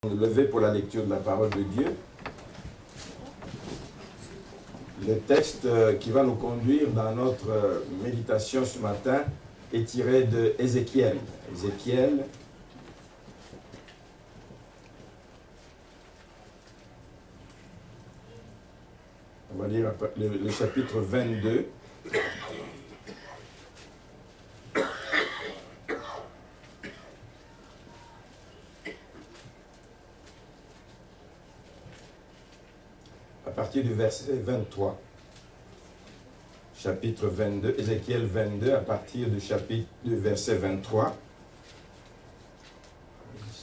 Levé pour la lecture de la parole de Dieu. Le texte qui va nous conduire dans notre méditation ce matin est tiré de Ézéchiel. Ézéchiel, on va lire le chapitre 22. À partir du verset 23. Chapitre 22, Ézéchiel 22, à partir du verset 23.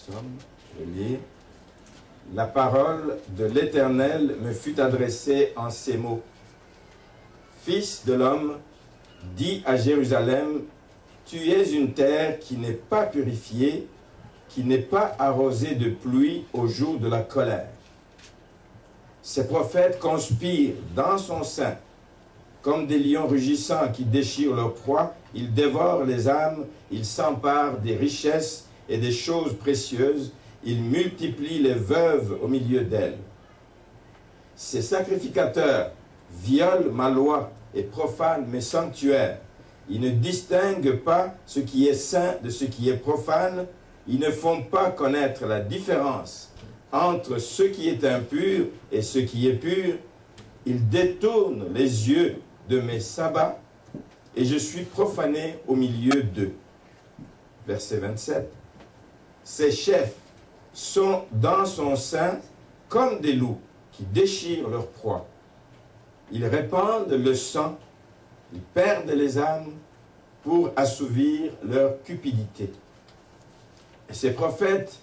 Je lis. La parole de l'Éternel me fut adressée en ces mots. Fils de l'homme, dis à Jérusalem, tu es une terre qui n'est pas purifiée, qui n'est pas arrosée de pluie au jour de la colère. Ces prophètes conspirent dans son sein, comme des lions rugissants qui déchirent leur proie, ils dévorent les âmes, ils s'emparent des richesses et des choses précieuses, ils multiplient les veuves au milieu d'elles. Ces sacrificateurs violent ma loi et profanent mes sanctuaires. Ils ne distinguent pas ce qui est saint de ce qui est profane, ils ne font pas connaître la différence entre ce qui est impur et ce qui est pur, ils détournent les yeux de mes sabbats, et je suis profané au milieu d'eux. Verset 27. Ces chefs sont dans son sein comme des loups qui déchirent leur proie. Ils répandent le sang, ils perdent les âmes pour assouvir leur cupidité. Et ces prophètes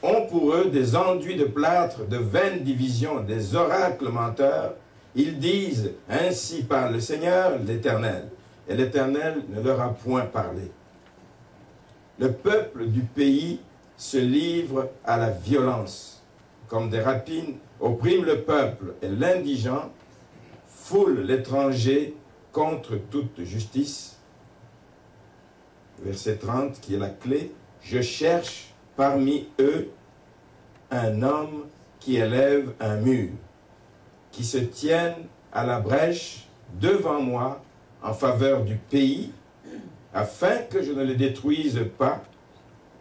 ont pour eux des enduits de plâtre, de vaines divisions, des oracles menteurs. Ils disent, ainsi parle le Seigneur, l'Éternel. Et l'Éternel ne leur a point parlé. Le peuple du pays se livre à la violence. Comme des rapines, opprime le peuple et l'indigent, foule l'étranger contre toute justice. Verset 30, qui est la clé. Je cherche parmi eux un homme qui élève un mur, qui se tienne à la brèche devant moi en faveur du pays, afin que je ne le détruise pas,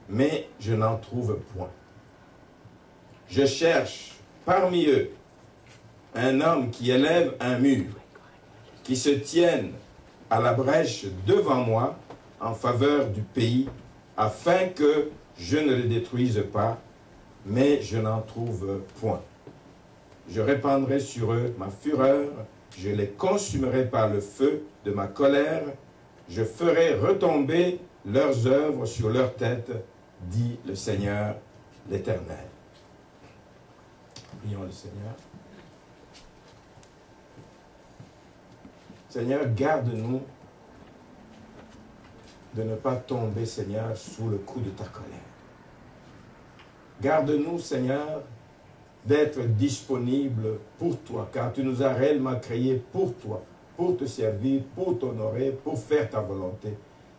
mais je n'en trouve point. Je cherche parmi eux un homme qui élève un mur, qui se tienne à la brèche devant moi en faveur du pays, afin que je ne le détruise pas, mais je n'en trouve point. Je répandrai sur eux ma fureur, je les consumerai par le feu de ma colère, je ferai retomber leurs œuvres sur leur tête, dit le Seigneur l'Éternel. Prions le Seigneur. Seigneur, garde-nous de ne pas tomber, Seigneur, sous le coup de ta colère. Garde-nous, Seigneur, d'être disponibles pour toi, car tu nous as réellement créés pour toi, pour te servir, pour t'honorer, pour faire ta volonté.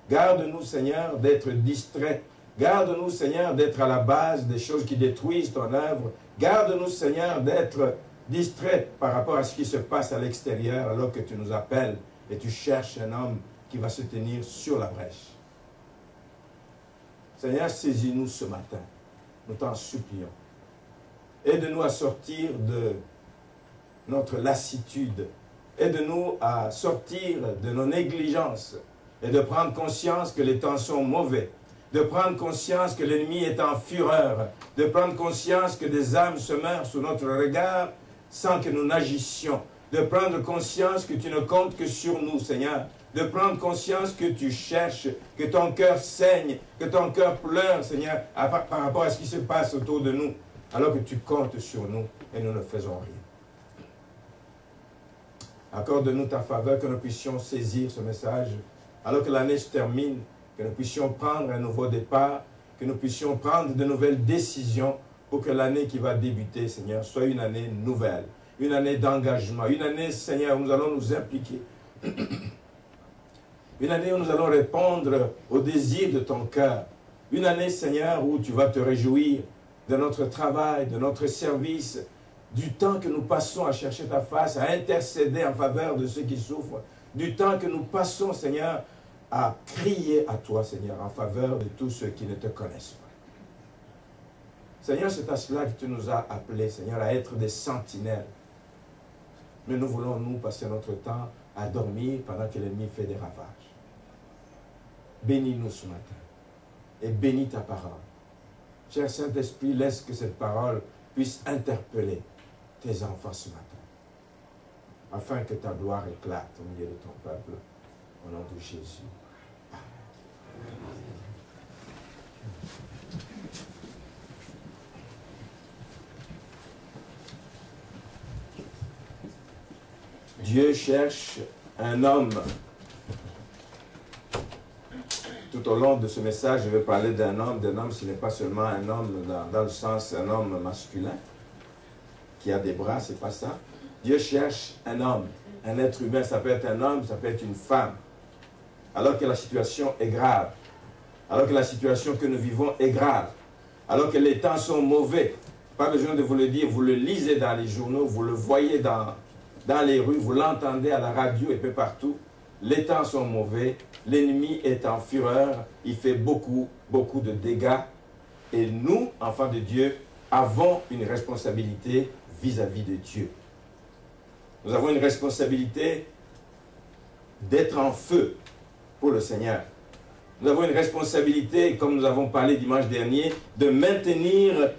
Garde-nous, Seigneur, d'être distraits. Garde-nous, Seigneur, d'être à la base des choses qui détruisent ton œuvre. Garde-nous, Seigneur, d'être distraits par rapport à ce qui se passe à l'extérieur, alors que tu nous appelles et tu cherches un homme qui va se tenir sur la brèche. Seigneur, saisis-nous ce matin. Nous t'en supplions. Aide-nous à sortir de notre lassitude. Aide-nous à sortir de nos négligences et de prendre conscience que les temps sont mauvais. De prendre conscience que l'ennemi est en fureur. De prendre conscience que des âmes se meurent sous notre regard sans que nous n'agissions. De prendre conscience que tu ne comptes que sur nous, Seigneur. De prendre conscience que tu cherches, que ton cœur saigne, que ton cœur pleure, Seigneur, par rapport à ce qui se passe autour de nous, alors que tu comptes sur nous et nous ne faisons rien. Accorde-nous ta faveur, que nous puissions saisir ce message, alors que l'année se termine, que nous puissions prendre un nouveau départ, que nous puissions prendre de nouvelles décisions pour que l'année qui va débuter, Seigneur, soit une année nouvelle, une année d'engagement, une année, Seigneur, où nous allons nous impliquer. Une année où nous allons répondre aux désirs de ton cœur. Une année, Seigneur, où tu vas te réjouir de notre travail, de notre service, du temps que nous passons à chercher ta face, à intercéder en faveur de ceux qui souffrent, du temps que nous passons, Seigneur, à crier à toi, Seigneur, en faveur de tous ceux qui ne te connaissent pas. Seigneur, c'est à cela que tu nous as appelés, Seigneur, à être des sentinelles. Mais nous voulons, nous, passer notre temps à dormir pendant que l'ennemi fait des ravages. Bénis-nous ce matin et bénis ta parole. Cher Saint-Esprit, laisse que cette parole puisse interpeller tes enfants ce matin, afin que ta gloire éclate au milieu de ton peuple, au nom de Jésus. Amen. Dieu cherche un homme. Tout au long de ce message, je vais parler d'un homme. D'un homme, ce n'est pas seulement un homme dans le sens un homme masculin qui a des bras, c'est pas ça. Dieu cherche un homme, un être humain. Ça peut être un homme, ça peut être une femme. Alors que la situation est grave, alors que la situation que nous vivons est grave, alors que les temps sont mauvais. Pas besoin de vous le dire, vous le lisez dans les journaux, vous le voyez dans les rues, vous l'entendez à la radio et peu partout. Les temps sont mauvais, l'ennemi est en fureur, il fait beaucoup de dégâts. Et nous, enfants de Dieu, avons une responsabilité vis-à-vis de Dieu. Nous avons une responsabilité d'être en feu pour le Seigneur. Nous avons une responsabilité, comme nous avons parlé dimanche dernier, de maintenir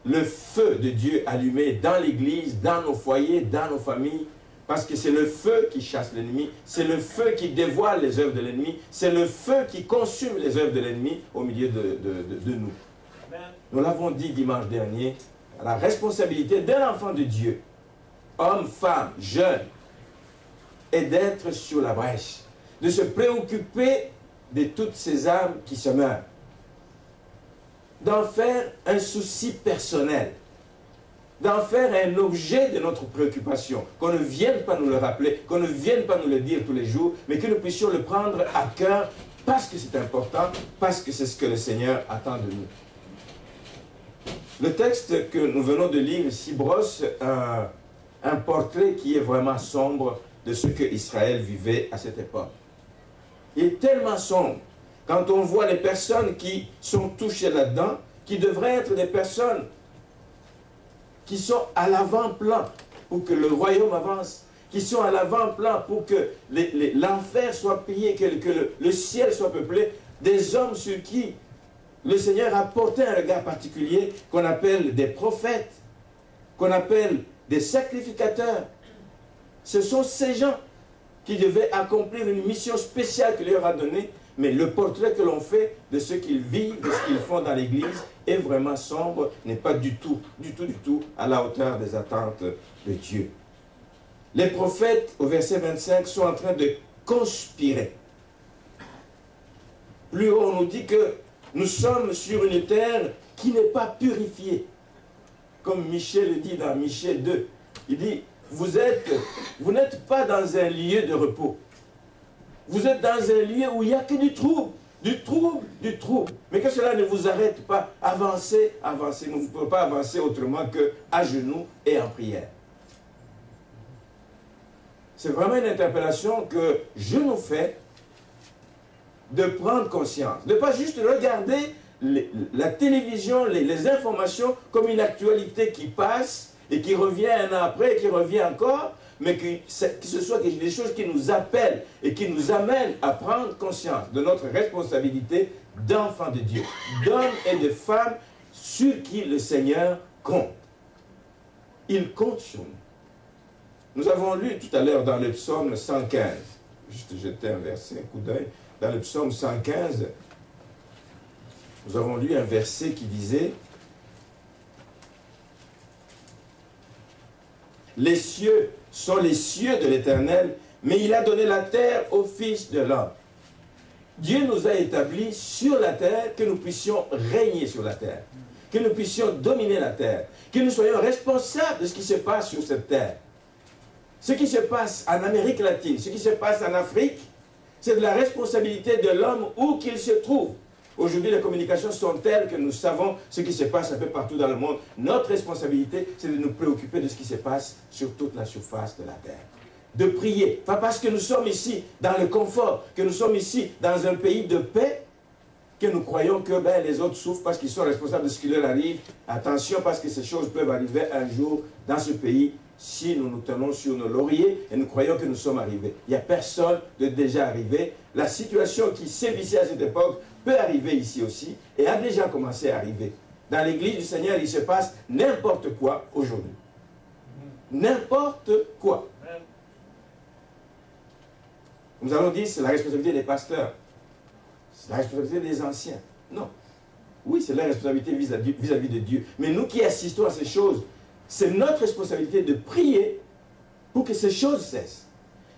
le feu de Dieu allumé dans l'église, dans nos foyers, dans nos familles, parce que c'est le feu qui chasse l'ennemi, c'est le feu qui dévoile les œuvres de l'ennemi, c'est le feu qui consume les œuvres de l'ennemi au milieu de nous. Amen. Nous l'avons dit dimanche dernier, la responsabilité d'un enfant de Dieu, homme, femme, jeune, est d'être sur la brèche, de se préoccuper de toutes ces âmes qui se meurent, d'en faire un souci personnel, d'en faire un objet de notre préoccupation, qu'on ne vienne pas nous le rappeler, qu'on ne vienne pas nous le dire tous les jours, mais que nous puissions le prendre à cœur parce que c'est important, parce que c'est ce que le Seigneur attend de nous. Le texte que nous venons de lire ici brosse un portrait qui est vraiment sombre de ce que Israël vivait à cette époque. Il est tellement sombre. Quand on voit les personnes qui sont touchées là-dedans, qui devraient être des personnes qui sont à l'avant-plan pour que le royaume avance, qui sont à l'avant-plan pour que l'enfer soit pillé, que le ciel soit peuplé, des hommes sur qui le Seigneur a porté un regard particulier, qu'on appelle des prophètes, qu'on appelle des sacrificateurs. Ce sont ces gens qui devaient accomplir une mission spéciale qu'il leur a donnée. Mais le portrait que l'on fait de ce qu'ils vivent, de ce qu'ils font dans l'Église, est vraiment sombre, n'est pas du tout à la hauteur des attentes de Dieu. Les prophètes, au verset 25, sont en train de conspirer. Plus haut, on nous dit que nous sommes sur une terre qui n'est pas purifiée. Comme Michel le dit dans Michel 2. Il dit, vous n'êtes pas dans un lieu de repos. Vous êtes dans un lieu où il n'y a que du trouble. Mais que cela ne vous arrête pas. Avancez. Vous ne pouvez pas avancer autrement qu'à genoux et en prière. C'est vraiment une interpellation que je nous fais de prendre conscience. De ne pas juste regarder la télévision, les informations comme une actualité qui passe et qui revient un an après et qui revient encore, mais que ce soit des choses qui nous appellent et qui nous amènent à prendre conscience de notre responsabilité d'enfants de Dieu, d'hommes et de femmes sur qui le Seigneur compte. Il compte sur nous. Nous avons lu tout à l'heure dans le psaume 115, juste jeter un verset, un coup d'œil, dans le psaume 115, nous avons lu un verset qui disait « Les cieux sont les cieux de l'Éternel, mais il a donné la terre au Fils de l'homme. » Dieu nous a établis sur la terre, que nous puissions régner sur la terre, que nous puissions dominer la terre, que nous soyons responsables de ce qui se passe sur cette terre. Ce qui se passe en Amérique latine, ce qui se passe en Afrique, c'est de la responsabilité de l'homme où qu'il se trouve. Aujourd'hui, les communications sont telles que nous savons ce qui se passe un peu partout dans le monde. Notre responsabilité, c'est de nous préoccuper de ce qui se passe sur toute la surface de la terre. De prier, pas parce que nous sommes ici dans le confort, que nous sommes ici dans un pays de paix, que nous croyons que les autres souffrent parce qu'ils sont responsables de ce qui leur arrive. Attention, parce que ces choses peuvent arriver un jour dans ce pays si nous nous tenons sur nos lauriers et nous croyons que nous sommes arrivés. Il n'y a personne de déjà arrivé. La situation qui sévissait à cette époque peut arriver ici aussi et a déjà commencé à arriver. Dans l'église du Seigneur, il se passe n'importe quoi aujourd'hui. N'importe quoi. Nous allons dire c'est la responsabilité des pasteurs. C'est la responsabilité des anciens. Non. Oui, c'est la responsabilité vis-à-vis de Dieu. Mais nous qui assistons à ces choses, c'est notre responsabilité de prier pour que ces choses cessent.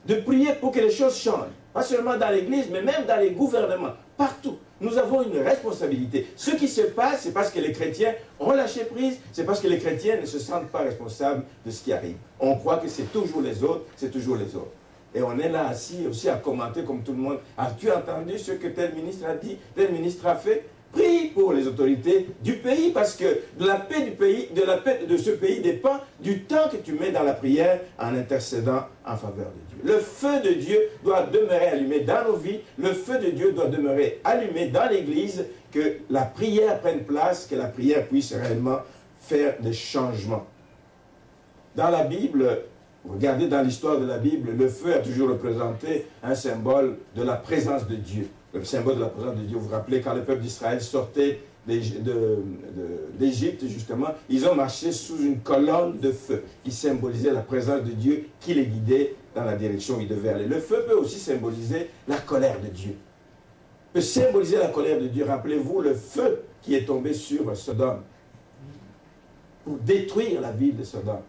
De prier pour que les choses changent. Pas seulement dans l'église, mais même dans les gouvernements. Partout. Nous avons une responsabilité. Ce qui se passe, c'est parce que les chrétiens ont lâché prise, c'est parce que les chrétiens ne se sentent pas responsables de ce qui arrive. On croit que c'est toujours les autres, c'est toujours les autres. Et on est là assis aussi à commenter comme tout le monde. As-tu entendu ce que tel ministre a dit, tel ministre a fait? Prie pour les autorités du pays parce que de la paix du pays, de la paix de ce pays dépend du temps que tu mets dans la prière en intercédant en faveur de Dieu. Le feu de Dieu doit demeurer allumé dans nos vies. Le feu de Dieu doit demeurer allumé dans l'Église. Que la prière prenne place, que la prière puisse réellement faire des changements. Dans la Bible, regardez dans l'histoire de la Bible, le feu a toujours représenté un symbole de la présence de Dieu. Le symbole de la présence de Dieu. Vous vous rappelez, quand le peuple d'Israël sortait d'Égypte, justement, ils ont marché sous une colonne de feu qui symbolisait la présence de Dieu qui les guidait dans la direction où ils devaient aller. Le feu peut aussi symboliser la colère de Dieu. Peut symboliser la colère de Dieu. Rappelez-vous le feu qui est tombé sur Sodome pour détruire la ville de Sodome.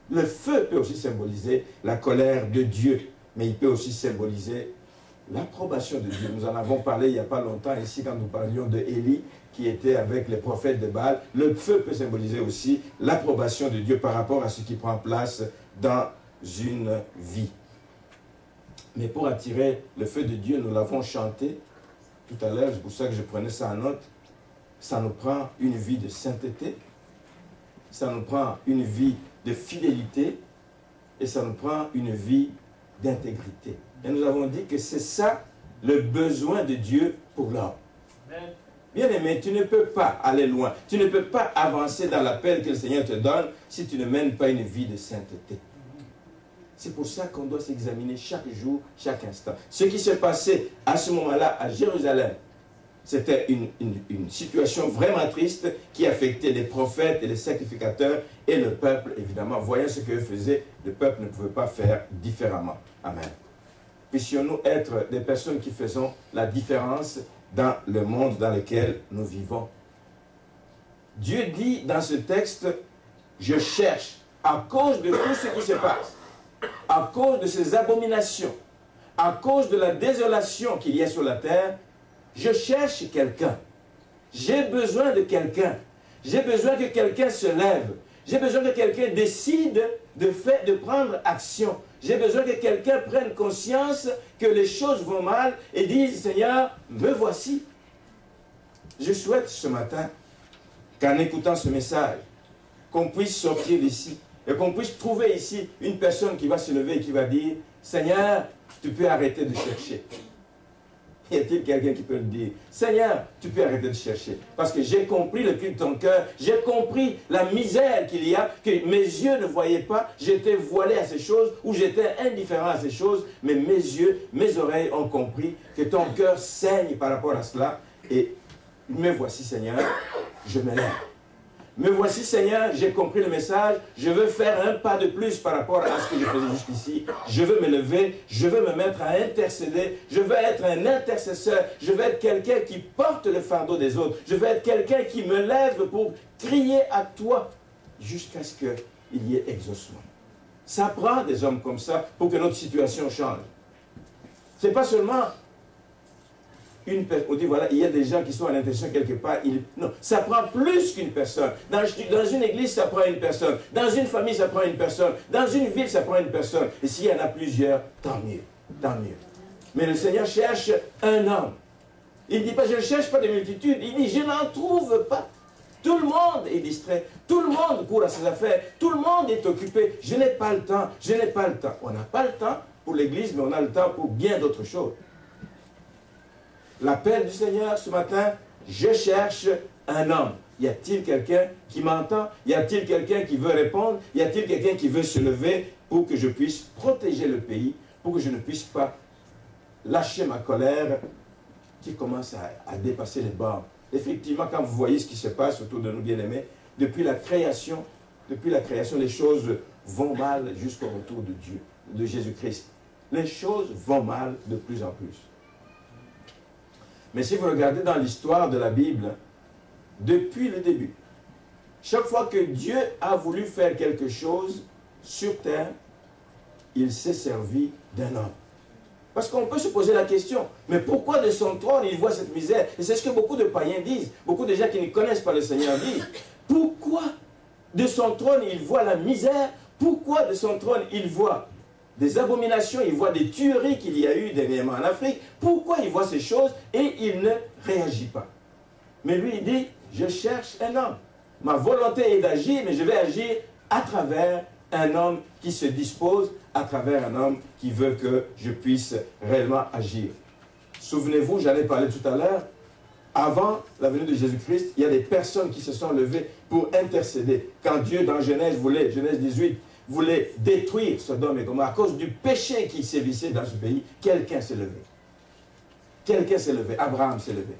Le feu peut aussi symboliser la colère de Dieu, mais il peut aussi symboliser l'approbation de Dieu. Nous en avons parlé il n'y a pas longtemps ici quand nous parlions de Élie qui était avec les prophètes de Baal. Le feu peut symboliser aussi l'approbation de Dieu par rapport à ce qui prend place dans une vie. Mais pour attirer le feu de Dieu, nous l'avons chanté tout à l'heure, c'est pour ça que je prenais ça en note. Ça nous prend une vie de sainteté, ça nous prend une vie de fidélité et ça nous prend une vie d'intégrité. Et nous avons dit que c'est ça le besoin de Dieu pour l'homme. Bien-aimé, tu ne peux pas aller loin, tu ne peux pas avancer dans l'appel que le Seigneur te donne si tu ne mènes pas une vie de sainteté. C'est pour ça qu'on doit s'examiner chaque jour, chaque instant. Ce qui s'est passé à ce moment-là à Jérusalem, c'était une situation vraiment triste qui affectait les prophètes et les sacrificateurs et le peuple, évidemment. Voyant ce qu'eux faisaient, le peuple ne pouvait pas faire différemment. Amen. Puissions-nous être des personnes qui faisons la différence dans le monde dans lequel nous vivons. Dieu dit dans ce texte, je cherche, à cause de tout ce qui se passe, à cause de ces abominations, à cause de la désolation qu'il y a sur la terre, je cherche quelqu'un. J'ai besoin de quelqu'un. J'ai besoin que quelqu'un se lève. J'ai besoin que quelqu'un décide de prendre action. J'ai besoin que quelqu'un prenne conscience que les choses vont mal et dise, Seigneur, me voici. Je souhaite ce matin qu'en écoutant ce message, qu'on puisse sortir d'ici et qu'on puisse trouver ici une personne qui va se lever et qui va dire, Seigneur, tu peux arrêter de chercher. Y a-t-il quelqu'un qui peut le dire? Seigneur, tu peux arrêter de chercher. Parce que j'ai compris le cri de ton cœur. J'ai compris la misère qu'il y a, que mes yeux ne voyaient pas. J'étais voilé à ces choses ou j'étais indifférent à ces choses. Mais mes yeux, mes oreilles ont compris que ton cœur saigne par rapport à cela. Et me voici, Seigneur, je me lève. Me voici, Seigneur, j'ai compris le message. Je veux faire un pas de plus par rapport à ce que je faisais jusqu'ici. Je veux me lever. Je veux me mettre à intercéder. Je veux être un intercesseur. Je veux être quelqu'un qui porte le fardeau des autres. Je veux être quelqu'un qui me lève pour crier à toi jusqu'à ce qu'il y ait exaucement. Ça prend des hommes comme ça pour que notre situation change. Ce n'est pas seulement... on dit, voilà, il y a des gens qui sont à l'intention quelque part. Non, ça prend plus qu'une personne. Dans une église, ça prend une personne. Dans une famille, ça prend une personne. Dans une ville, ça prend une personne. Et s'il y en a plusieurs, tant mieux. Tant mieux. Mais le Seigneur cherche un homme. Il ne dit pas, je ne cherche pas des multitudes. Il dit, je n'en trouve pas. Tout le monde est distrait. Tout le monde court à ses affaires. Tout le monde est occupé. Je n'ai pas le temps. Je n'ai pas le temps. On n'a pas le temps pour l'Église, mais on a le temps pour bien d'autres choses. L'appel du Seigneur ce matin, je cherche un homme. Y a-t-il quelqu'un qui m'entend? Y a-t-il quelqu'un qui veut répondre? Y a-t-il quelqu'un qui veut se lever pour que je puisse protéger le pays, pour que je ne puisse pas lâcher ma colère qui commence à dépasser les bornes? Effectivement, quand vous voyez ce qui se passe autour de nous, bien-aimés, depuis la création, les choses vont mal jusqu'au retour de Dieu, de Jésus-Christ. Les choses vont mal de plus en plus. Mais si vous regardez dans l'histoire de la Bible, depuis le début, chaque fois que Dieu a voulu faire quelque chose sur terre, il s'est servi d'un homme. Parce qu'on peut se poser la question, mais pourquoi de son trône il voit cette misère? Et c'est ce que beaucoup de païens disent, beaucoup de gens qui ne connaissent pas le Seigneur disent. Pourquoi de son trône il voit la misère? Pourquoi de son trône il voit des abominations, il voit des tueries qu'il y a eu dernièrement en Afrique? Pourquoi il voit ces choses et il ne réagit pas? Mais lui il dit, je cherche un homme. Ma volonté est d'agir, mais je vais agir à travers un homme qui se dispose, à travers un homme qui veut que je puisse réellement agir. Souvenez-vous, j'en ai parlé tout à l'heure, avant la venue de Jésus-Christ, il y a des personnes qui se sont levées pour intercéder. Quand Dieu, dans Genèse 18, voulait détruire Sodome et Gomorrhe, à cause du péché qui sévissait dans ce pays, quelqu'un s'est levé. Quelqu'un s'est levé, Abraham s'est levé.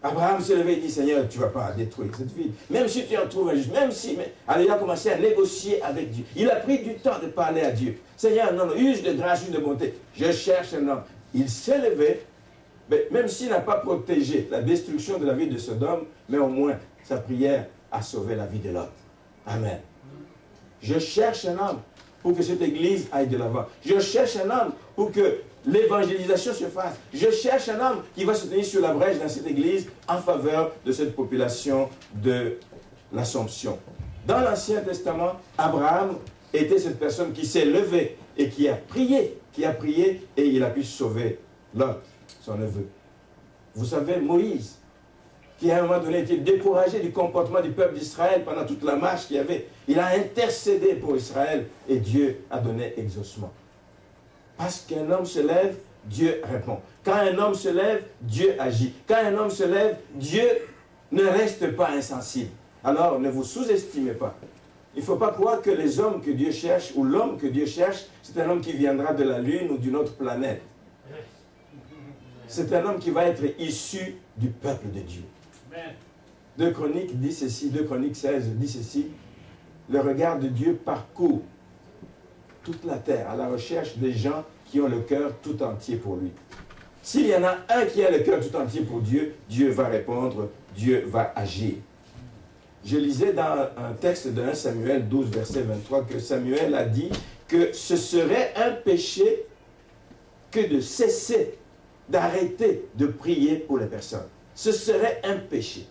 Abraham s'est levé et dit, Seigneur, tu ne vas pas détruire cette ville. Même si tu en trouves un juste, même si... Alors il a commencé à négocier avec Dieu. Il a pris du temps de parler à Dieu. Seigneur, non, use de grâce, use de bonté. Je cherche un homme. Il s'est levé, mais même s'il n'a pas protégé la destruction de la ville de Sodome, mais au moins sa prière a sauvé la vie de l'autre. Amen. Je cherche un homme pour que cette église aille de l'avant. Je cherche un homme pour que l'évangélisation se fasse. Je cherche un homme qui va se tenir sur la brèche dans cette église en faveur de cette population de l'Assomption. Dans l'Ancien Testament, Abraham était cette personne qui s'est levée et qui a prié et il a pu sauver Lot, son neveu. Vous savez, Moïse, qui à un moment donné était découragé du comportement du peuple d'Israël pendant toute la marche qu'il y avait, il a intercédé pour Israël et Dieu a donné exaucement. Parce qu'un homme se lève, Dieu répond. Quand un homme se lève, Dieu agit. Quand un homme se lève, Dieu ne reste pas insensible. Alors, ne vous sous-estimez pas. Il ne faut pas croire que les hommes que Dieu cherche, ou l'homme que Dieu cherche, c'est un homme qui viendra de la Lune ou d'une autre planète. C'est un homme qui va être issu du peuple de Dieu. 2 Chroniques dit ceci, 2 Chroniques 16 dit ceci, le regard de Dieu parcourt toute la terre à la recherche des gens qui ont le cœur tout entier pour lui. S'il y en a un qui a le cœur tout entier pour Dieu, Dieu va répondre, Dieu va agir. Je lisais dans un texte de 1 Samuel 12, verset 23, que Samuel a dit que ce serait un péché que de cesser, d'arrêter de prier pour les personnes. Ce serait un péché.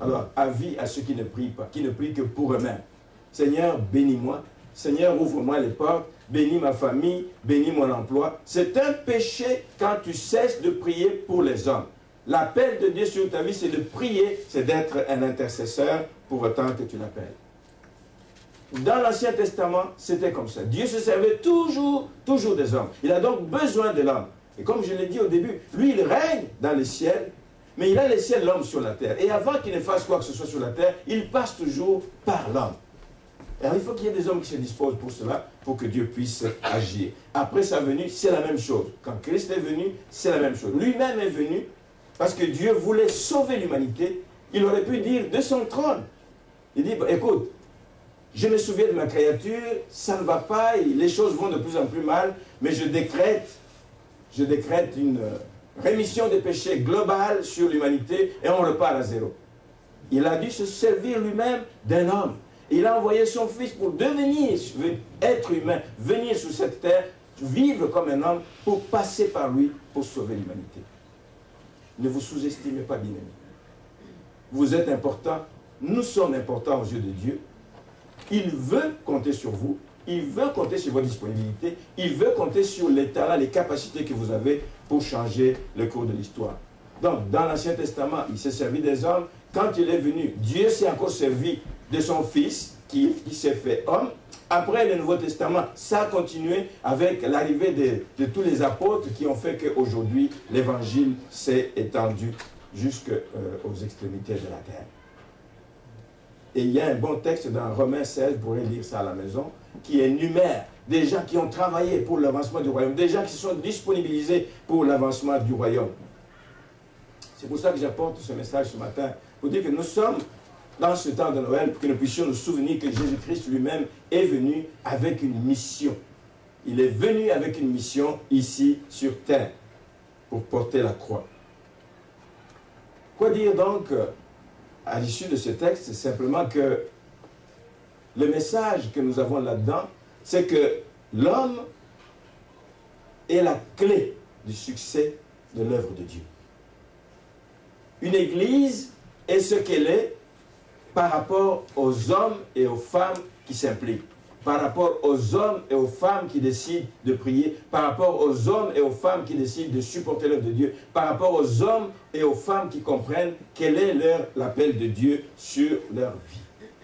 Alors, avis à ceux qui ne prient pas, qui ne prient que pour eux-mêmes. Seigneur, bénis-moi. Seigneur, ouvre-moi les portes, bénis ma famille, bénis mon emploi. C'est un péché quand tu cesses de prier pour les hommes. L'appel de Dieu sur ta vie, c'est de prier, c'est d'être un intercesseur pour autant que tu l'appelles. Dans l'Ancien Testament, c'était comme ça. Dieu se servait toujours des hommes. Il a donc besoin de l'homme. Et comme je l'ai dit au début, lui, il règne dans les ciels, mais il a laissé l'homme sur la terre. Et avant qu'il ne fasse quoi que ce soit sur la terre, il passe toujours par l'homme. Alors il faut qu'il y ait des hommes qui se disposent pour cela, pour que Dieu puisse agir. Après sa venue, c'est la même chose. Quand Christ est venu, c'est la même chose. Lui-même est venu parce que Dieu voulait sauver l'humanité. Il aurait pu dire de son trône. Il dit, écoute, je me souviens de ma créature, ça ne va pas, et les choses vont de plus en plus mal, mais je décrète une rémission des péchés globale sur l'humanité et on repart à zéro. Il a dû se servir lui-même d'un homme. Il a envoyé son fils pour devenir être humain, venir sur cette terre, vivre comme un homme pour passer par lui pour sauver l'humanité. Ne vous sous-estimez pas, bien-aimés. Vous êtes importants, nous sommes importants aux yeux de Dieu. Il veut compter sur vous, il veut compter sur votre disponibilité, il veut compter sur les talents, les capacités que vous avez pour changer le cours de l'histoire. Donc, dans l'Ancien Testament, il s'est servi des hommes. Quand il est venu, Dieu s'est encore servi de son Fils qui s'est fait homme. Après le Nouveau Testament, ça a continué avec l'arrivée de tous les apôtres qui ont fait qu'aujourd'hui, l'Évangile s'est étendu jusqu'aux extrémités de la terre. Et il y a un bon texte dans Romains 16, vous pourrez lire ça à la maison, qui énumère des gens qui ont travaillé pour l'avancement du royaume, des gens qui se sont disponibilisés pour l'avancement du royaume. C'est pour ça que j'apporte ce message ce matin, pour dire que nous sommes dans ce temps de Noël, pour que nous puissions nous souvenir que Jésus-Christ lui-même est venu avec une mission. Il est venu avec une mission ici sur terre, pour porter la croix. Quoi dire donc à l'issue de ce texte? C'est simplement que le message que nous avons là-dedans, c'est que l'homme est la clé du succès de l'œuvre de Dieu. Une église est ce qu'elle est par rapport aux hommes et aux femmes qui s'impliquent, par rapport aux hommes et aux femmes qui décident de prier, par rapport aux hommes et aux femmes qui décident de supporter l'œuvre de Dieu, par rapport aux hommes et aux femmes qui comprennent quel est l'appel de Dieu sur leur vie.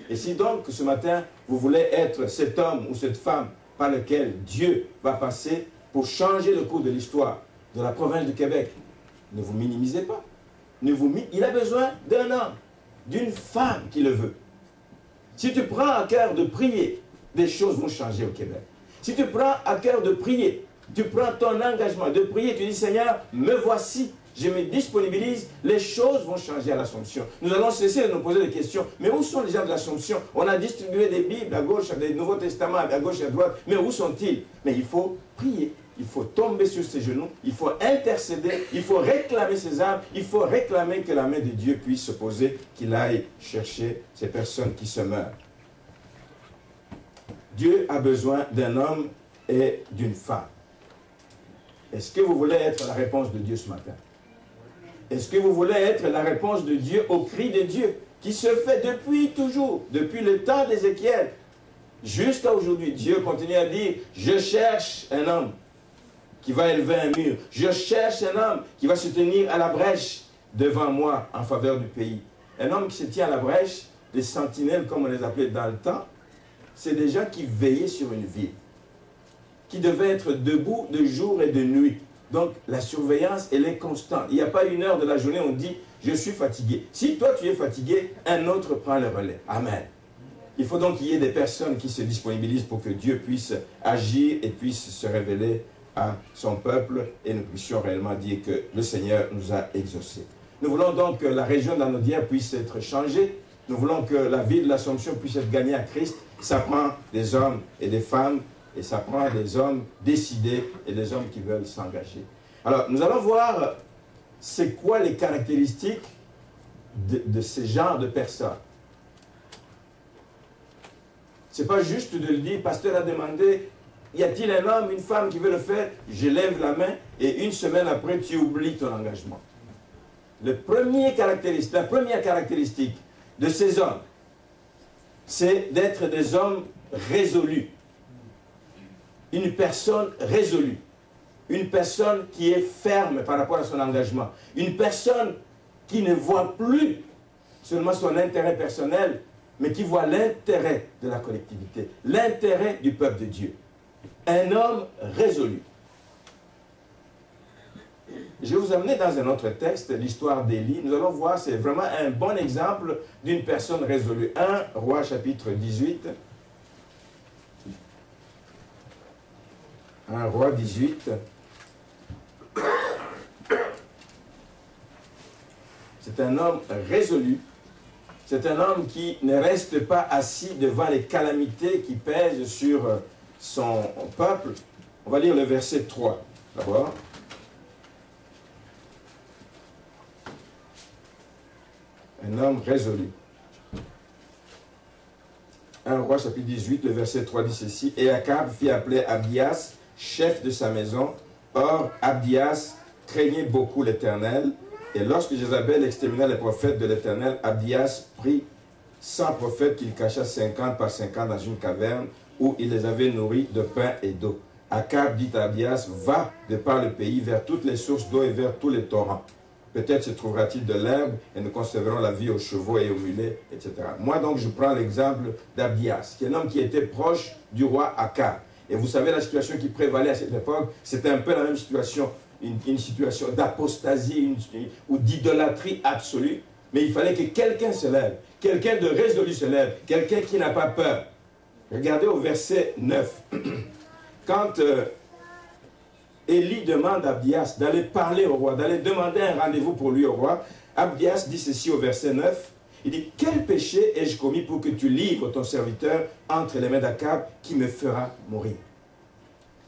Et si donc ce matin, vous voulez être cet homme ou cette femme par lequel Dieu va passer pour changer le cours de l'histoire de la province du Québec, ne vous minimisez pas. Il a besoin d'un homme, d'une femme qui le veut. Si tu prends à cœur de prier, des choses vont changer au Québec. Si tu prends à cœur de prier, tu prends ton engagement de prier, tu dis Seigneur, me voici, je me disponibilise, les choses vont changer à l'Assomption. Nous allons cesser de nous poser des questions. Mais où sont les gens de l'Assomption? On a distribué des Bibles à gauche, des Nouveaux Testaments à gauche et à droite. Mais où sont-ils? Mais il faut prier. Il faut tomber sur ses genoux, il faut intercéder, il faut réclamer ses âmes, il faut réclamer que la main de Dieu puisse se poser, qu'il aille chercher ces personnes qui se meurent. Dieu a besoin d'un homme et d'une femme. Est-ce que vous voulez être la réponse de Dieu ce matin? Est-ce que vous voulez être la réponse de Dieu au cri de Dieu qui se fait depuis toujours, depuis le temps d'Ézéchiel jusqu'à aujourd'hui? Dieu continue à dire, je cherche un homme qui va élever un mur. Je cherche un homme qui va se tenir à la brèche devant moi en faveur du pays. Un homme qui se tient à la brèche, les sentinelles comme on les appelait dans le temps, c'est des gens qui veillaient sur une ville, qui devaient être debout de jour et de nuit. Donc la surveillance, elle est constante. Il n'y a pas une heure de la journée où on dit, je suis fatigué. Si toi tu es fatigué, un autre prend le relais. Amen. Il faut donc qu'il y ait des personnes qui se disponibilisent pour que Dieu puisse agir et puisse se révéler à son peuple et nous puissions réellement dire que le Seigneur nous a exaucés. Nous voulons donc que la région d'Anaudière puisse être changée. Nous voulons que la ville de l'Assomption puisse être gagnée à Christ. Ça prend des hommes et des femmes et ça prend des hommes décidés et des hommes qui veulent s'engager. Alors, nous allons voir c'est quoi les caractéristiques de ce genre de personnes. Ce n'est pas juste de le dire, le pasteur a demandé, y a-t-il un homme, une femme qui veut le faire? Je lève la main et une semaine après, tu oublies ton engagement. La première caractéristique de ces hommes, c'est d'être des hommes résolus. Une personne résolue. Une personne qui est ferme par rapport à son engagement. Une personne qui ne voit plus seulement son intérêt personnel, mais qui voit l'intérêt de la collectivité, l'intérêt du peuple de Dieu. Un homme résolu. Je vais vous amener dans un autre texte, l'histoire d'Élie. Nous allons voir, c'est vraiment un bon exemple d'une personne résolue. 1 Roi chapitre 18. 1 Roi 18. C'est un homme résolu. C'est un homme qui ne reste pas assis devant les calamités qui pèsent sur son peuple. On va lire le verset 3 d'abord. Un homme résolu. 1 Roi chapitre 18, le verset 3 dit ceci. Et Akab fit appeler Abdias, chef de sa maison. Or, Abdias craignait beaucoup l'Éternel. Et lorsque Jézabel extermina les prophètes de l'Éternel, Abdias prit 100 prophètes qu'il cacha 50 par 50 dans une caverne où il les avait nourris de pain et d'eau. Akab dit à Abias, va de par le pays vers toutes les sources d'eau et vers tous les torrents. Peut-être se trouvera-t-il de l'herbe et nous conserverons la vie aux chevaux et aux mulets, etc. Moi donc je prends l'exemple d'Abias, qui est un homme qui était proche du roi Akab. Et vous savez la situation qui prévalait à cette époque, c'était un peu la même situation, une situation d'apostasie ou d'idolâtrie absolue. Mais il fallait que quelqu'un se lève, quelqu'un de résolu se lève, quelqu'un qui n'a pas peur. Regardez au verset 9. Quand Élie demande à Abias d'aller parler au roi, d'aller demander un rendez-vous pour lui au roi, Abias dit ceci au verset 9. Il dit, quel péché ai-je commis pour que tu livres ton serviteur entre les mains d'Akab qui me fera mourir?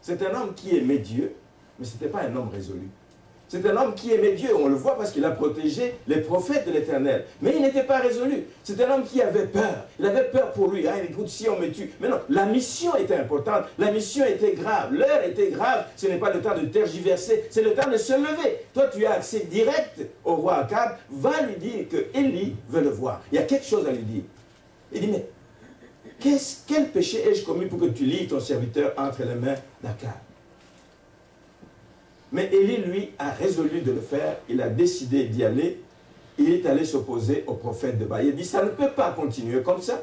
C'est un homme qui aimait Dieu, mais ce n'était pas un homme résolu. C'est un homme qui aimait Dieu, on le voit parce qu'il a protégé les prophètes de l'Éternel. Mais il n'était pas résolu. C'est un homme qui avait peur. Il avait peur pour lui. Ah, écoute, si on me tue. Mais non, la mission était importante. La mission était grave. L'heure était grave. Ce n'est pas le temps de tergiverser. C'est le temps de se lever. Toi, tu as accès direct au roi Akab. Va lui dire que Élie veut le voir. Il y a quelque chose à lui dire. Il dit, mais quel péché ai-je commis pour que tu livres ton serviteur entre les mains d'Akab? Mais Élie, lui, a résolu de le faire. Il a décidé d'y aller. Il est allé s'opposer au prophète de Baal. Il dit, ça ne peut pas continuer comme ça.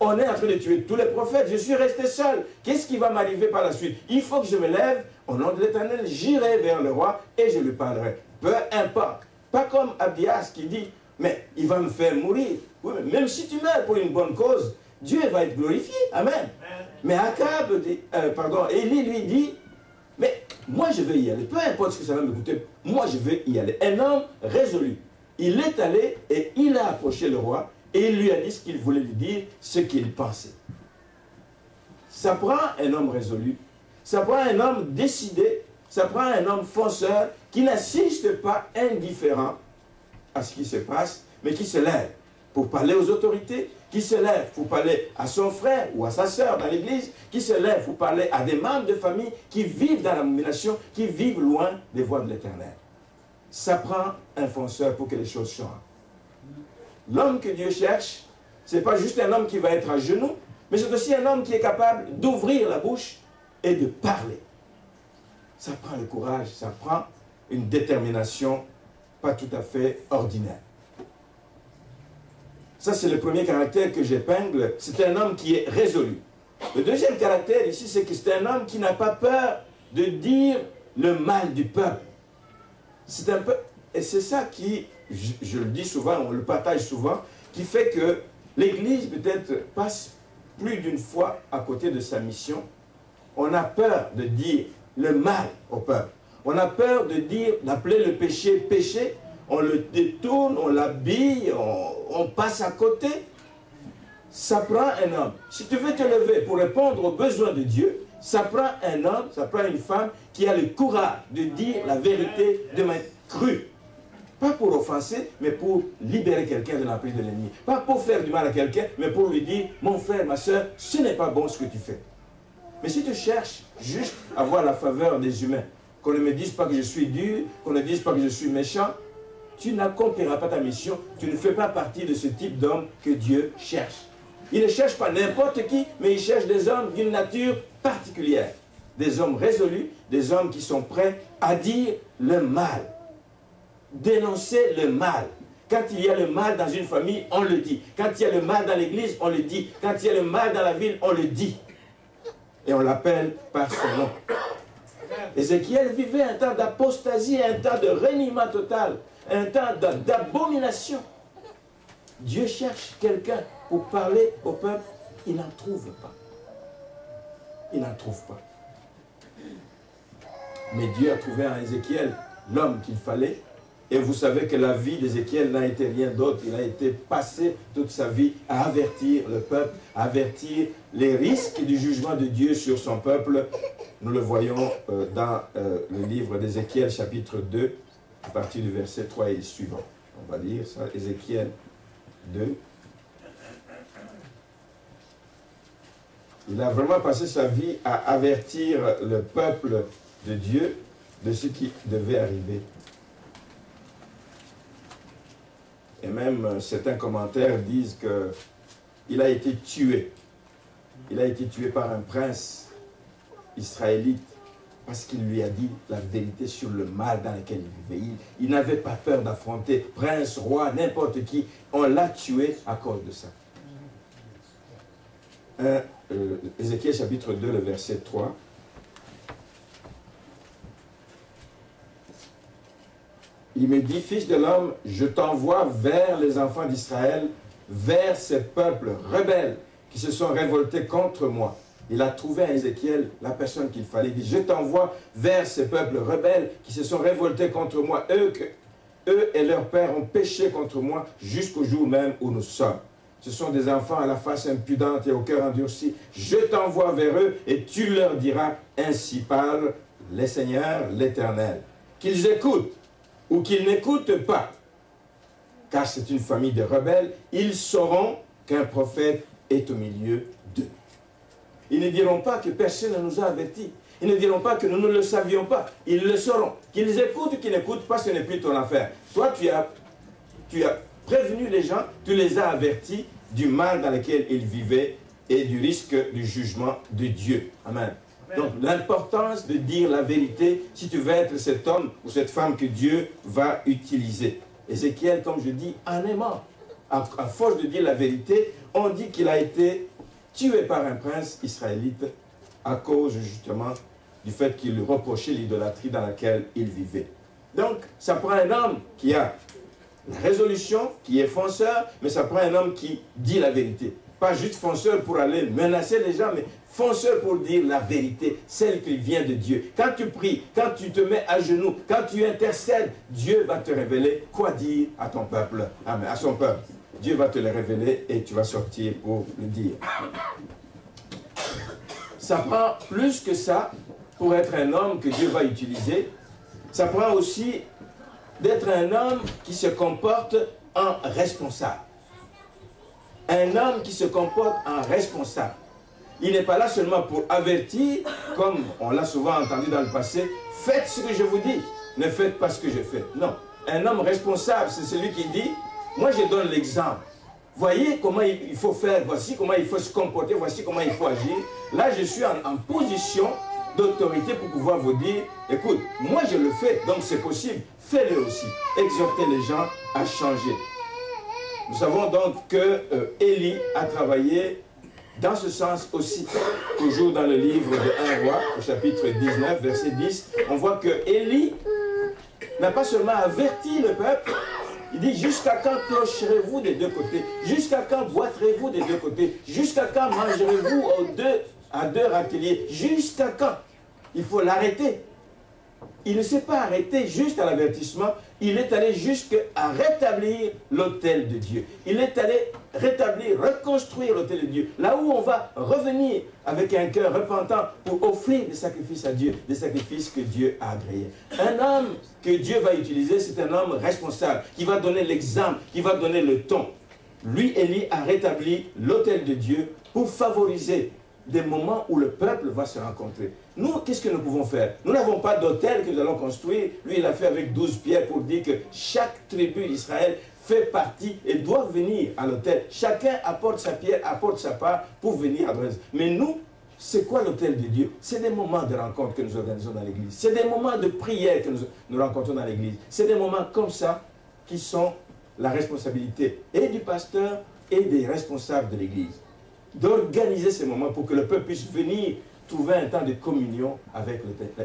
On est en train de tuer tous les prophètes. Je suis resté seul. Qu'est-ce qui va m'arriver par la suite? Il faut que je me lève. Au nom de l'Éternel, j'irai vers le roi et je lui parlerai. Peu importe. Pas comme Abias qui dit, mais il va me faire mourir. Oui, mais même si tu meurs pour une bonne cause, Dieu va être glorifié. Amen. Mais Akab, Élie lui dit, mais moi je vais y aller, peu importe ce que ça va me coûter, moi je vais y aller. Un homme résolu. Il est allé et il a approché le roi et il lui a dit ce qu'il voulait lui dire, ce qu'il pensait. Ça prend un homme résolu, ça prend un homme décidé, ça prend un homme fonceur qui n'assiste pas indifférent à ce qui se passe, mais qui se lève pour parler aux autorités, qui se lève pour parler à son frère ou à sa sœur dans l'église, qui se lève pour parler à des membres de famille qui vivent dans l'abomination, qui vivent loin des voies de l'Éternel. Ça prend un fonceur pour que les choses changent. L'homme que Dieu cherche, ce n'est pas juste un homme qui va être à genoux, mais c'est aussi un homme qui est capable d'ouvrir la bouche et de parler. Ça prend le courage, ça prend une détermination pas tout à fait ordinaire. Ça, c'est le premier caractère que j'épingle. C'est un homme qui est résolu. Le deuxième caractère ici, c'est que c'est un homme qui n'a pas peur de dire le mal du peuple. C'est un peu... Et c'est ça qui, je le dis souvent, on le partage souvent, qui fait que l'Église peut-être passe plus d'une fois à côté de sa mission. On a peur de dire le mal au peuple. On a peur de dire, d'appeler le péché péché. On le détourne, on l'habille, on passe à côté. Ça prend un homme. Si tu veux te lever pour répondre aux besoins de Dieu, ça prend un homme, ça prend une femme qui a le courage de dire la vérité de manière crue. Pas pour offenser, mais pour libérer quelqu'un de l'emprise de l'ennemi. Pas pour faire du mal à quelqu'un, mais pour lui dire, mon frère, ma soeur, ce n'est pas bon ce que tu fais. Mais si tu cherches juste à avoir la faveur des humains, qu'on ne me dise pas que je suis dur, qu'on ne dise pas que je suis méchant, tu n'accompliras pas ta mission, tu ne fais pas partie de ce type d'homme que Dieu cherche. Il ne cherche pas n'importe qui, mais il cherche des hommes d'une nature particulière. Des hommes résolus, des hommes qui sont prêts à dire le mal. Dénoncer le mal. Quand il y a le mal dans une famille, on le dit. Quand il y a le mal dans l'église, on le dit. Quand il y a le mal dans la ville, on le dit. Et on l'appelle par son nom. Ézéchiel vivait un temps d'apostasie, un temps de reniement total, un temps d'abomination. Dieu cherche quelqu'un pour parler au peuple, il n'en trouve pas. Il n'en trouve pas. Mais Dieu a trouvé en Ézéchiel l'homme qu'il fallait. Et vous savez que la vie d'Ézéchiel n'a été rien d'autre. Il a été passé toute sa vie à avertir le peuple, à avertir les risques du jugement de Dieu sur son peuple. Nous le voyons dans le livre d'Ézéchiel, chapitre 2, à partir du verset 3 et suivant. On va lire ça, Ézéchiel 2. Il a vraiment passé sa vie à avertir le peuple de Dieu de ce qui devait arriver. Et même certains commentaires disent qu'il a été tué. Il a été tué par un prince israélite Parce qu'il lui a dit la vérité sur le mal dans lequel il vivait. Il n'avait pas peur d'affronter prince, roi, n'importe qui. On l'a tué à cause de ça. Ézéchiel chapitre 2, le verset 3. Il me dit, fils de l'homme, je t'envoie vers les enfants d'Israël, vers ces peuples rebelles qui se sont révoltés contre moi. Il a trouvé à Ézéchiel la personne qu'il fallait. Il dit, je t'envoie vers ces peuples rebelles qui se sont révoltés contre moi. Eux et leurs pères ont péché contre moi jusqu'au jour même où nous sommes. Ce sont des enfants à la face impudente et au cœur endurci. Je t'envoie vers eux et tu leur diras, ainsi parle le Seigneur l'Éternel. Qu'ils écoutent ou qu'ils n'écoutent pas, car c'est une famille de rebelles, ils sauront qu'un prophète est au milieu d'eux. Ils ne diront pas que personne ne nous a avertis. Ils ne diront pas que nous ne le savions pas. Ils le sauront. Qu'ils écoutent ou qu'ils n'écoutent pas, ce n'est plus ton affaire. Toi, tu as prévenu les gens, tu les as avertis du mal dans lequel ils vivaient et du risque du jugement de Dieu. Amen. Donc, l'importance de dire la vérité si tu veux être cet homme ou cette femme que Dieu va utiliser. Ézéchiel, comme je dis, en aimant, à force de dire la vérité, on dit qu'il a été tué par un prince israélite à cause justement du fait qu'il lui reprochait l'idolâtrie dans laquelle il vivait. Donc, ça prend un homme qui a la résolution, qui est fonceur, mais ça prend un homme qui dit la vérité. Pas juste fonceur pour aller menacer les gens, mais fonceur pour dire la vérité, celle qui vient de Dieu. Quand tu pries, quand tu te mets à genoux, quand tu intercèdes, Dieu va te révéler quoi dire à ton peuple, à son peuple. Dieu va te le révéler et tu vas sortir pour le dire. Ça prend plus que ça pour être un homme que Dieu va utiliser. Ça prend aussi d'être un homme qui se comporte en responsable. Un homme qui se comporte en responsable. Il n'est pas là seulement pour avertir, comme on l'a souvent entendu dans le passé, faites ce que je vous dis, ne faites pas ce que je fais. Non, un homme responsable, c'est celui qui dit, moi je donne l'exemple. Voyez comment il faut faire, voici comment il faut se comporter, voici comment il faut agir. Là, je suis en position d'autorité pour pouvoir vous dire, écoute, moi je le fais, donc c'est possible, fais-le aussi. Exhortez les gens à changer. Nous savons donc que Élie a travaillé dans ce sens aussi. Toujours dans le livre de 1 Roi, au chapitre 19, verset 10, on voit que Élie n'a pas seulement averti le peuple, il dit, jusqu'à quand clocherez-vous des deux côtés? Jusqu'à quand boiterez-vous des deux côtés? Jusqu'à quand mangerez-vous à deux râteliers? Jusqu'à quand? Il faut l'arrêter. Il ne s'est pas arrêté juste à l'avertissement, il est allé jusqu'à rétablir l'autel de Dieu. Il est allé rétablir, reconstruire l'autel de Dieu. Là où on va revenir avec un cœur repentant pour offrir des sacrifices à Dieu, des sacrifices que Dieu a agréés. Un homme que Dieu va utiliser, c'est un homme responsable, qui va donner l'exemple, qui va donner le ton. Lui, Élie, a rétabli l'autel de Dieu pour favoriser des moments où le peuple va se rencontrer. Nous, qu'est-ce que nous pouvons faire? Nous n'avons pas d'autel que nous allons construire. Lui, il a fait avec 12 pierres pour dire que chaque tribu d'Israël fait partie et doit venir à l'autel. Chacun apporte sa pierre, apporte sa part pour venir à l'autel. Mais nous, c'est quoi l'autel de Dieu? C'est des moments de rencontre que nous organisons dans l'église. C'est des moments de prière que nous rencontrons dans l'église. C'est des moments comme ça qui sont la responsabilité et du pasteur et des responsables de l'église. D'organiser ces moments pour que le peuple puisse venir trouver un temps de communion avec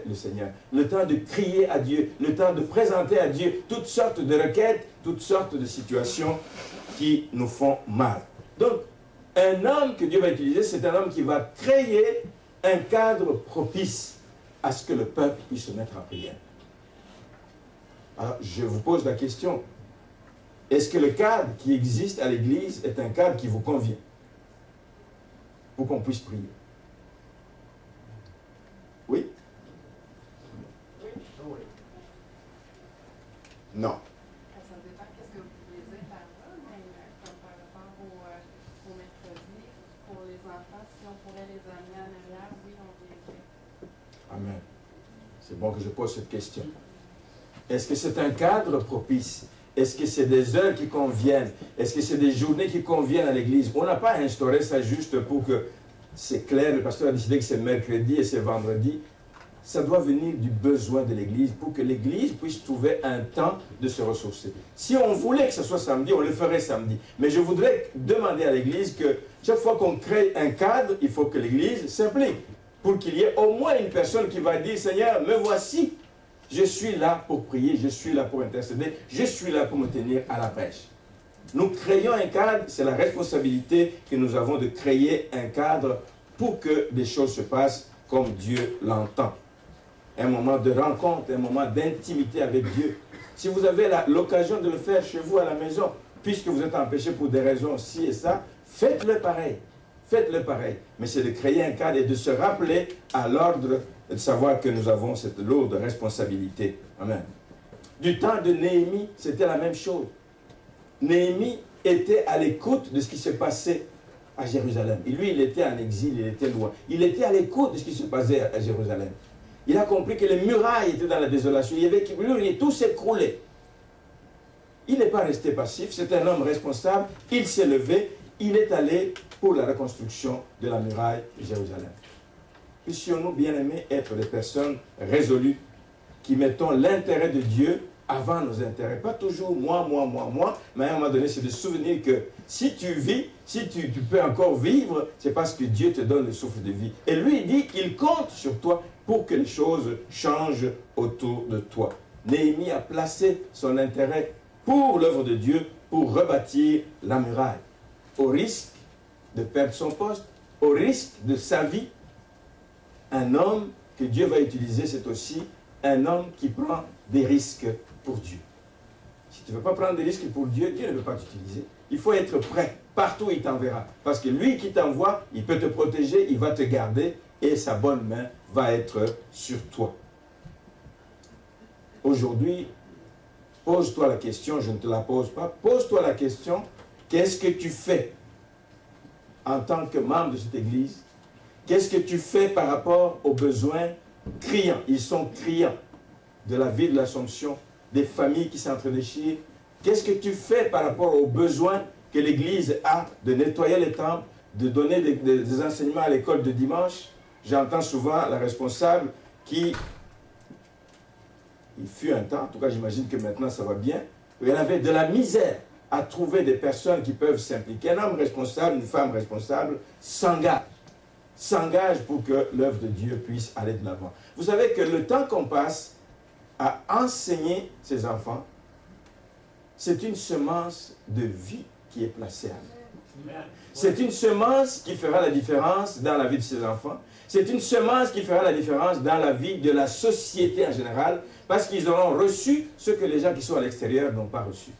le Seigneur. Le temps de crier à Dieu, le temps de présenter à Dieu toutes sortes de requêtes, toutes sortes de situations qui nous font mal. Donc, un homme que Dieu va utiliser, c'est un homme qui va créer un cadre propice à ce que le peuple puisse se mettre en prière. Alors, je vous pose la question, est-ce que le cadre qui existe à l'église est un cadre qui vous convient pour qu'on puisse prier? Oui? Non. Ça dépend de ce que vous voulez dire par là, mais comme par rapport au mercredi, pour les enfants, si on pourrait les amener en arrière, oui, on viendrait. Amen. C'est bon que je pose cette question. Est-ce que c'est un cadre propice? Est-ce que c'est des heures qui conviennent? Est-ce que c'est des journées qui conviennent à l'église? On n'a pas instauré ça juste pour que c'est clair, le pasteur a décidé que c'est mercredi et c'est vendredi. ça doit venir du besoin de l'Église pour que l'Église puisse trouver un temps de se ressourcer. Si on voulait que ce soit samedi, on le ferait samedi. Mais je voudrais demander à l'Église que chaque fois qu'on crée un cadre, il faut que l'Église s'implique pour qu'il y ait au moins une personne qui va dire « Seigneur, me voici, je suis là pour prier, je suis là pour intercéder, je suis là pour me tenir à la brèche. » Nous créons un cadre, c'est la responsabilité que nous avons de créer un cadre pour que des choses se passent comme Dieu l'entend. Un moment de rencontre, un moment d'intimité avec Dieu. Si vous avez l'occasion de le faire chez vous à la maison, puisque vous êtes empêché pour des raisons ci et ça, faites-le pareil. Faites-le pareil. Mais c'est de créer un cadre et de se rappeler à l'ordre de savoir que nous avons cette lourde responsabilité. Amen. Du temps de Néhémie, c'était la même chose. Néhémie était à l'écoute de ce qui se passait à Jérusalem. Et lui, il était en exil, il était loin. Il était à l'écoute de ce qui se passait à Jérusalem. Il a compris que les murailles étaient dans la désolation. Il y avait tout s'écroulait. Il n'est pas resté passif, c'est un homme responsable. Il s'est levé, il est allé pour la reconstruction de la muraille de Jérusalem. Puissions-nous, bien-aimés, être des personnes résolues qui mettons l'intérêt de Dieu avant nos intérêts. Pas toujours moi, mais à un moment donné, c'est de se souvenir que si tu vis, si tu peux encore vivre, c'est parce que Dieu te donne le souffle de vie. Et lui, il dit qu'il compte sur toi pour que les choses changent autour de toi. Néhémie a placé son intérêt pour l'œuvre de Dieu, pour rebâtir la muraille. Au risque de perdre son poste, au risque de sa vie, un homme que Dieu va utiliser, c'est aussi un homme qui prend des risques pour Dieu. Si tu ne veux pas prendre des risques pour Dieu, Dieu ne veut pas t'utiliser. Il faut être prêt. Partout, il t'enverra. Parce que lui qui t'envoie, il peut te protéger, il va te garder et sa bonne main va être sur toi. Aujourd'hui, pose-toi la question, je ne te la pose pas, pose-toi la question, qu'est-ce que tu fais en tant que membre de cette église? Qu'est-ce que tu fais par rapport aux besoins criants? Ils sont criants de la vie de l'Assomption, des familles qui s'entre-déchirent. Qu'est-ce que tu fais par rapport aux besoins que l'Église a de nettoyer les temples, de donner des enseignements à l'école de dimanche? J'entends souvent la responsable qui, il fut un temps, en tout cas j'imagine que maintenant ça va bien, où elle avait de la misère à trouver des personnes qui peuvent s'impliquer. Un homme responsable, une femme responsable s'engage pour que l'œuvre de Dieu puisse aller de l'avant. Vous savez que le temps qu'on passe à enseigner ses enfants, c'est une semence de vie qui est placée à nous. C'est une semence qui fera la différence dans la vie de ses enfants. C'est une semence qui fera la différence dans la vie de la société en général, parce qu'ils auront reçu ce que les gens qui sont à l'extérieur n'ont pas reçu.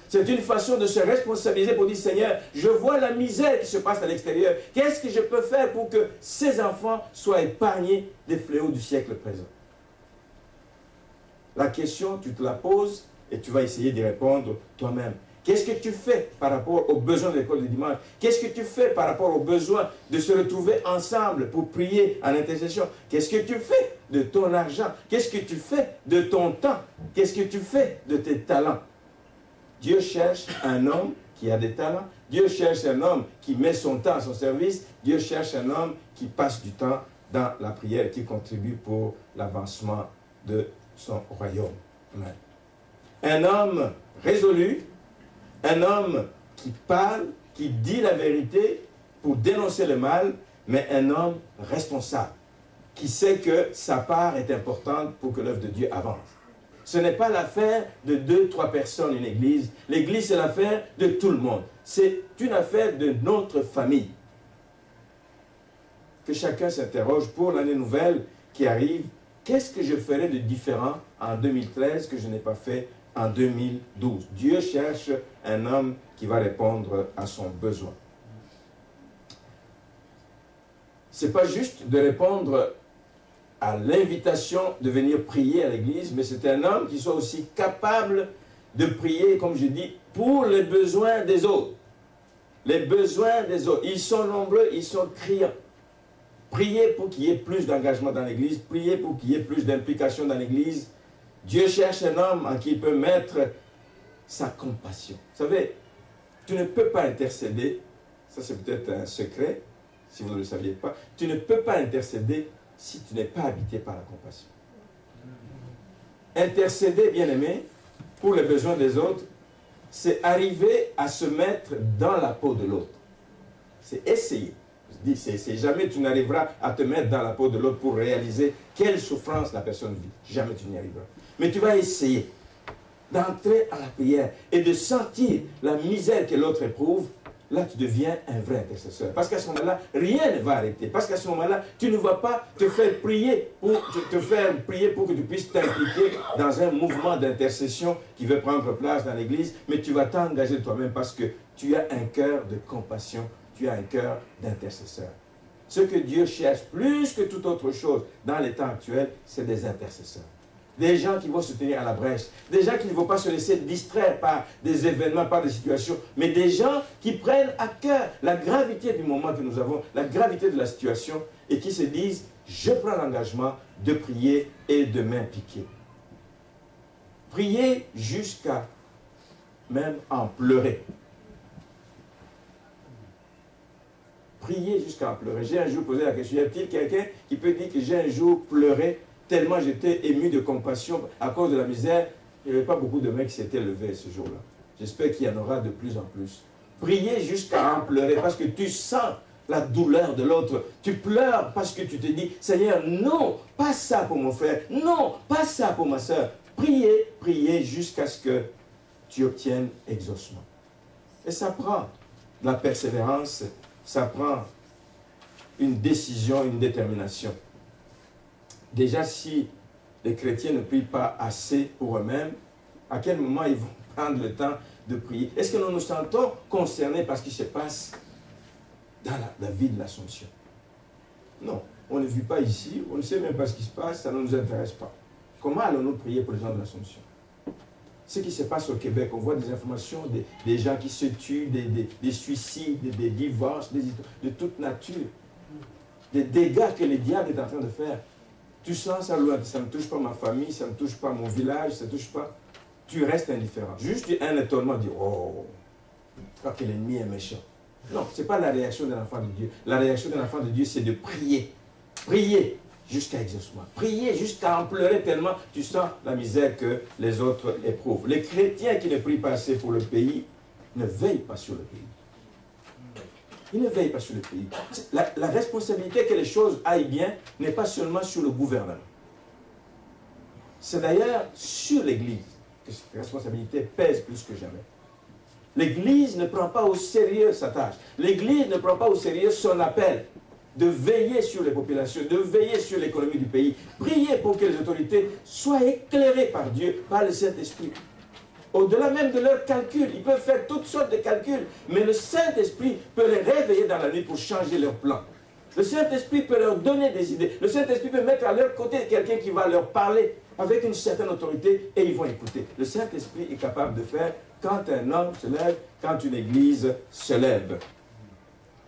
C'est une façon de se responsabiliser pour dire, Seigneur, je vois la misère qui se passe à l'extérieur. Qu'est-ce que je peux faire pour que ces enfants soient épargnés des fléaux du siècle présent? La question, tu te la poses et tu vas essayer d'y répondre toi-même. Qu'est-ce que tu fais par rapport aux besoins de l'école du dimanche? Qu'est-ce que tu fais par rapport aux besoins de se retrouver ensemble pour prier en intercession? Qu'est-ce que tu fais de ton argent? Qu'est-ce que tu fais de ton temps? Qu'est-ce que tu fais de tes talents? Dieu cherche un homme qui a des talents. Dieu cherche un homme qui met son temps à son service. Dieu cherche un homme qui passe du temps dans la prière et qui contribue pour l'avancement de son royaume. Amen. Un homme résolu, un homme qui parle, qui dit la vérité pour dénoncer le mal, mais un homme responsable, qui sait que sa part est importante pour que l'œuvre de Dieu avance. Ce n'est pas l'affaire de 2-3 personnes, une église. L'église, c'est l'affaire de tout le monde. C'est une affaire de notre famille. Que chacun s'interroge pour l'année nouvelle qui arrive. Qu'est-ce que je ferai de différent en 2013 que je n'ai pas fait en 2012? Dieu cherche un homme qui va répondre à son besoin. Ce n'est pas juste de répondre à l'invitation de venir prier à l'église, mais c'est un homme qui soit aussi capable de prier, comme je dis, pour les besoins des autres. Les besoins des autres. Ils sont nombreux, ils sont criants. Priez pour qu'il y ait plus d'engagement dans l'église, priez pour qu'il y ait plus d'implication dans l'église. Dieu cherche un homme en qui il peut mettre sa compassion. Vous savez, tu ne peux pas intercéder, ça c'est peut-être un secret, si vous ne le saviez pas, tu ne peux pas intercéder si tu n'es pas habité par la compassion. Intercéder, bien-aimé, pour les besoins des autres, c'est arriver à se mettre dans la peau de l'autre. C'est essayer. Je dis, c'est jamais tu n'arriveras à te mettre dans la peau de l'autre pour réaliser quelle souffrance la personne vit. Jamais tu n'y arriveras. Mais tu vas essayer d'entrer à la prière et de sentir la misère que l'autre éprouve. Là, tu deviens un vrai intercesseur. Parce qu'à ce moment-là, rien ne va arrêter. Parce qu'à ce moment-là, tu ne vas pas te faire prier pour que tu puisses t'impliquer dans un mouvement d'intercession qui veut prendre place dans l'église, mais tu vas t'engager toi-même parce que tu as un cœur de compassion, tu as un cœur d'intercesseur. Ce que Dieu cherche plus que toute autre chose dans les temps actuels, c'est des intercesseurs. Des gens qui vont se tenir à la brèche, des gens qui ne vont pas se laisser distraire par des événements, par des situations, mais des gens qui prennent à cœur la gravité du moment que nous avons, la gravité de la situation, et qui se disent, je prends l'engagement de prier et de m'impliquer. Prier jusqu'à même en pleurer. Prier jusqu'à en pleurer. J'ai un jour posé la question, y a-t-il quelqu'un qui peut dire que j'ai un jour pleuré tellement j'étais ému de compassion à cause de la misère? Il n'y avait pas beaucoup de mecs qui s'étaient levés ce jour-là. J'espère qu'il y en aura de plus en plus. Prier jusqu'à en pleurer parce que tu sens la douleur de l'autre. Tu pleures parce que tu te dis, Seigneur, non, pas ça pour mon frère. Non, pas ça pour ma soeur. Prier, prier jusqu'à ce que tu obtiennes exaucement. Et ça prend de la persévérance, ça prend une décision, une détermination. Déjà, si les chrétiens ne prient pas assez pour eux-mêmes, à quel moment ils vont prendre le temps de prier? Est-ce que nous nous sentons concernés par ce qui se passe dans la vie de l'Assomption? Non, on ne vit pas ici, on ne sait même pas ce qui se passe, ça ne nous intéresse pas. Comment allons-nous prier pour les gens de l'Assomption? Ce qui se passe au Québec, on voit des informations, des gens qui se tuent, des suicides, des divorces, de toute nature, des dégâts que le diable est en train de faire. Tu sens ça loin, ça ne touche pas ma famille, ça ne touche pas mon village, ça ne touche pas. Tu restes indifférent. Juste un étonnement, dire, oh, je crois que l'ennemi est méchant. Non, ce n'est pas la réaction de l'enfant de Dieu. La réaction de l'enfant de Dieu, c'est de prier. Prier jusqu'à exaucement. Prier jusqu'à en pleurer tellement tu sens la misère que les autres éprouvent. Les chrétiens qui ne prient pas assez pour le pays ne veillent pas sur le pays. Il ne veille pas sur le pays. La responsabilité que les choses aillent bien n'est pas seulement sur le gouvernement. C'est d'ailleurs sur l'Église que cette responsabilité pèse plus que jamais. L'Église ne prend pas au sérieux sa tâche. L'Église ne prend pas au sérieux son appel de veiller sur les populations, de veiller sur l'économie du pays. Prier pour que les autorités soient éclairées par Dieu, par le Saint-Esprit. Au-delà même de leurs calculs, ils peuvent faire toutes sortes de calculs, mais le Saint-Esprit peut les réveiller dans la nuit pour changer leurs plans. Le Saint-Esprit peut leur donner des idées. Le Saint-Esprit peut mettre à leur côté quelqu'un qui va leur parler avec une certaine autorité et ils vont écouter. Le Saint-Esprit est capable de faire quand un homme se lève, quand une église se lève.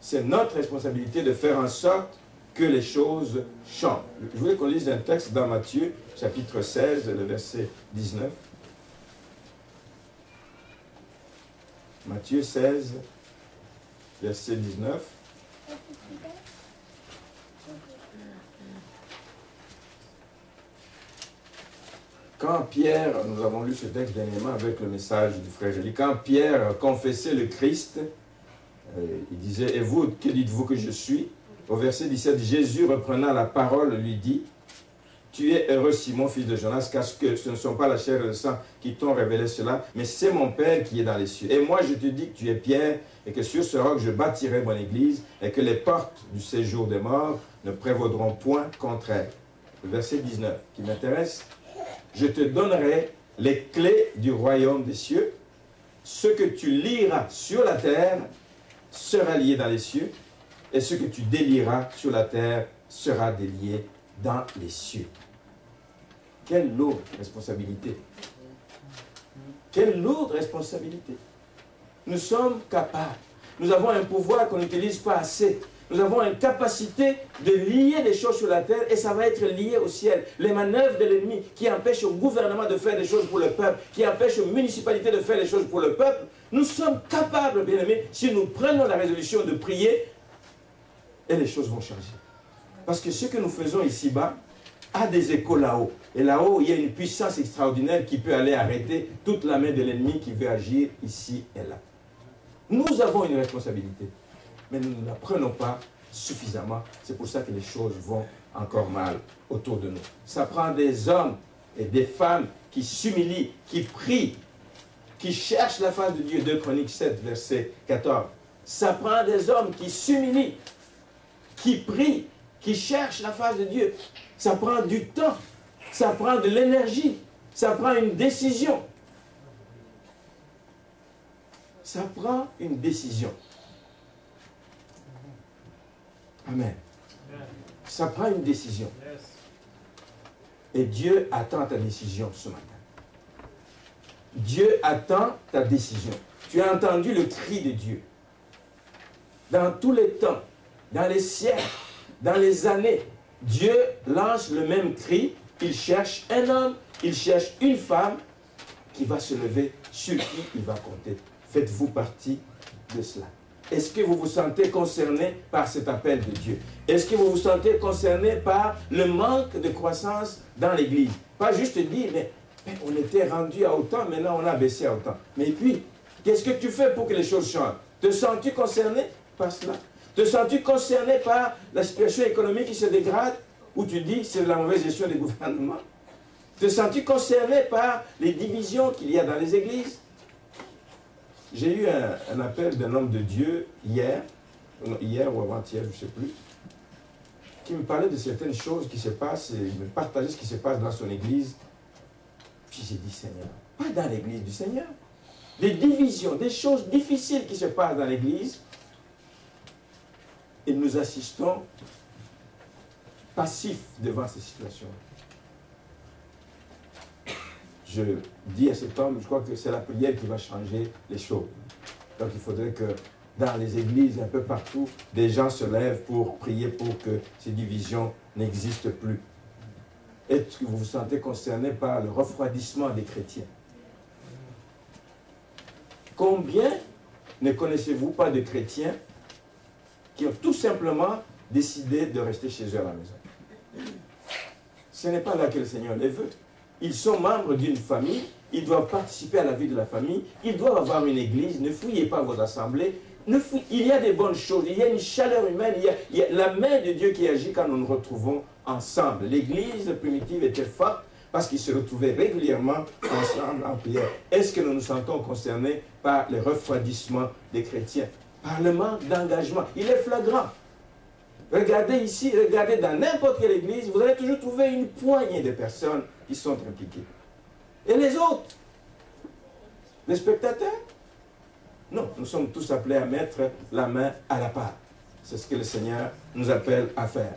C'est notre responsabilité de faire en sorte que les choses changent. Je voulais qu'on lise un texte dans Matthieu, chapitre 16, le verset 19. Matthieu 16, verset 19. Quand Pierre, nous avons lu ce texte dernièrement avec le message du frère Gély, quand Pierre confessait le Christ, il disait, « Et vous, que dites-vous que je suis ?» Au verset 17, Jésus reprenant la parole lui dit, « Tu es heureux, Simon, fils de Jonas, car ce ne sont pas la chair et le sang qui t'ont révélé cela, mais c'est mon Père qui est dans les cieux. Et moi, je te dis que tu es Pierre, et que sur ce roc, je bâtirai mon église, et que les portes du séjour des morts ne prévaudront point contre elle. » Le verset 19, qui m'intéresse. « Je te donnerai les clés du royaume des cieux. Ce que tu lieras sur la terre sera lié dans les cieux, et ce que tu délieras sur la terre sera délié dans les cieux. » Quelle lourde responsabilité. Quelle lourde responsabilité. Nous sommes capables. Nous avons un pouvoir qu'on n'utilise pas assez. Nous avons une capacité de lier des choses sur la terre et ça va être lié au ciel. Les manœuvres de l'ennemi qui empêchent au gouvernement de faire des choses pour le peuple, qui empêchent aux municipalités de faire des choses pour le peuple, nous sommes capables, bien aimés, si nous prenons la résolution de prier, et les choses vont changer. Parce que ce que nous faisons ici-bas a des échos là-haut. Et là-haut, il y a une puissance extraordinaire qui peut aller arrêter toute la main de l'ennemi qui veut agir ici et là. Nous avons une responsabilité, mais nous ne la prenons pas suffisamment. C'est pour ça que les choses vont encore mal autour de nous. Ça prend des hommes et des femmes qui s'humilient, qui prient, qui cherchent la face de Dieu. 2 Chroniques 7, verset 14. Ça prend des hommes qui s'humilient, qui prient, qui cherchent la face de Dieu. Ça prend du temps, ça prend de l'énergie, ça prend une décision. Ça prend une décision. Amen. Ça prend une décision. Et Dieu attend ta décision ce matin. Dieu attend ta décision. Tu as entendu le cri de Dieu. Dans tous les temps, dans les siècles, dans les années, Dieu lance le même cri. Il cherche un homme, il cherche une femme qui va se lever, sur qui il va compter. Faites-vous partie de cela? Est-ce que vous vous sentez concerné par cet appel de Dieu? Est-ce que vous vous sentez concerné par le manque de croissance dans l'Église? Pas juste dire, mais on était rendu à autant, maintenant on a baissé à autant. Mais puis, qu'est-ce que tu fais pour que les choses changent? Te sens-tu concerné par cela? Te sens-tu concerné par la situation économique qui se dégrade? Ou tu dis, c'est de la mauvaise gestion des gouvernements? Te sens-tu concerné par les divisions qu'il y a dans les églises? J'ai eu un appel d'un homme de Dieu hier ou avant-hier, je ne sais plus, qui me parlait de certaines choses qui se passent, et il me partageait ce qui se passe dans son église. Puis j'ai dit, Seigneur, pas dans l'église du Seigneur. Des divisions, des choses difficiles qui se passent dans l'église, et nous assistons passifs devant ces situations. Je dis à cet homme, je crois que c'est la prière qui va changer les choses. Donc il faudrait que dans les églises, un peu partout, des gens se lèvent pour prier pour que ces divisions n'existent plus. Est-ce que vous vous sentez concerné par le refroidissement des chrétiens? Combien ne connaissez-vous pas de chrétiens qui ont tout simplement décidé de rester chez eux à la maison? Ce n'est pas là que le Seigneur les veut. Ils sont membres d'une famille, ils doivent participer à la vie de la famille, ils doivent avoir une église, ne fouillez pas vos assemblées. Il y a des bonnes choses, il y a une chaleur humaine, il y a la main de Dieu qui agit quand nous nous retrouvons ensemble. L'église primitive était forte parce qu'ils se retrouvaient régulièrement ensemble en prière. Est-ce que nous nous sentons concernés par le refroidissement des chrétiens? Par le manque d'engagement. Il est flagrant. Regardez ici, regardez dans n'importe quelle église, vous allez toujours trouver une poignée de personnes qui sont impliquées. Et les autres? Les spectateurs? Non, nous sommes tous appelés à mettre la main à la pâte. C'est ce que le Seigneur nous appelle à faire.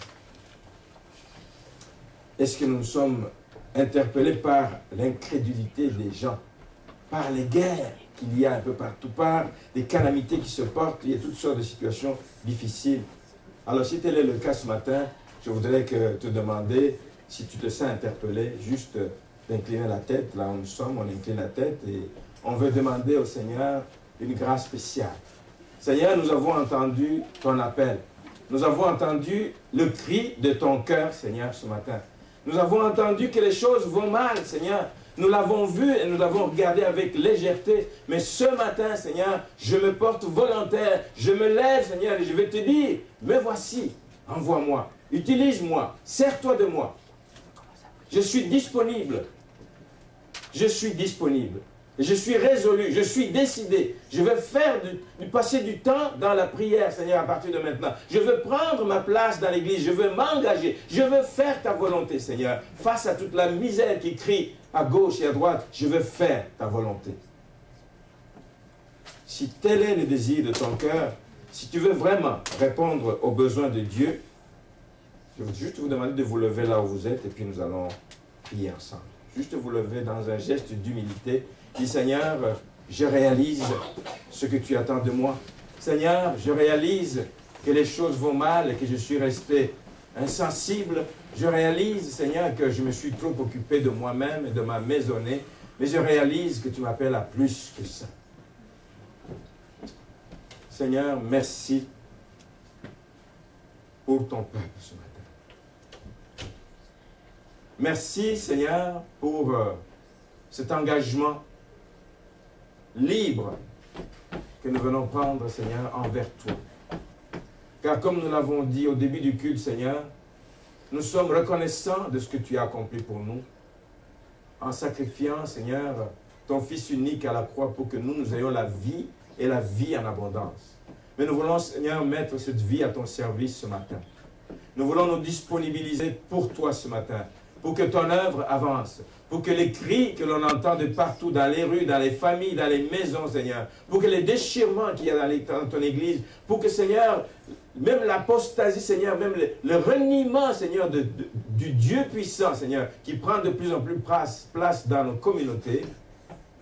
Est-ce que nous sommes interpellés par l'incrédulité des gens, par les guerres qu'il y a un peu partout, par les calamités qui se portent, il y a toutes sortes de situations difficiles. Alors si tel est le cas ce matin, je voudrais te demander, si tu te sens interpellé, juste d'incliner la tête, là où nous sommes, on incline la tête et on veut demander au Seigneur une grâce spéciale. Seigneur, nous avons entendu ton appel. Nous avons entendu le cri de ton cœur, Seigneur, ce matin. Nous avons entendu que les choses vont mal, Seigneur. Nous l'avons vu et nous l'avons regardé avec légèreté. Mais ce matin, Seigneur, je me porte volontaire. Je me lève, Seigneur, et je vais te dire, me voici, envoie-moi, utilise-moi, sers-toi de moi. Je suis disponible. Je suis disponible. Je suis résolu, je suis décidé. Je veux passer du temps dans la prière, Seigneur, à partir de maintenant. Je veux prendre ma place dans l'église. Je veux m'engager. Je veux faire ta volonté, Seigneur. Face à toute la misère qui crie à gauche et à droite, je veux faire ta volonté. Si tel est le désir de ton cœur, si tu veux vraiment répondre aux besoins de Dieu, je veux juste vous demander de vous lever là où vous êtes et puis nous allons prier ensemble. Juste vous lever dans un geste d'humilité. Dis, Seigneur, je réalise ce que tu attends de moi. Seigneur, je réalise que les choses vont mal et que je suis resté insensible. Je réalise, Seigneur, que je me suis trop occupé de moi-même et de ma maisonnée. Mais je réalise que tu m'appelles à plus que ça. Seigneur, merci pour ton peuple ce matin. Merci, Seigneur, pour cet engagement libre que nous venons prendre, Seigneur, envers toi. Car comme nous l'avons dit au début du culte, Seigneur, nous sommes reconnaissants de ce que tu as accompli pour nous, en sacrifiant, Seigneur, ton Fils unique à la croix pour que nous ayons la vie et la vie en abondance. Mais nous voulons, Seigneur, mettre cette vie à ton service ce matin. Nous voulons nous disponibiliser pour toi ce matin, pour que ton œuvre avance, pour que les cris que l'on entend de partout, dans les rues, dans les familles, dans les maisons, Seigneur, pour que les déchirements qu'il y a dans ton Église, pour que, Seigneur, même l'apostasie, Seigneur, même le reniement, Seigneur, du Dieu puissant, Seigneur, qui prend de plus en plus place dans nos communautés,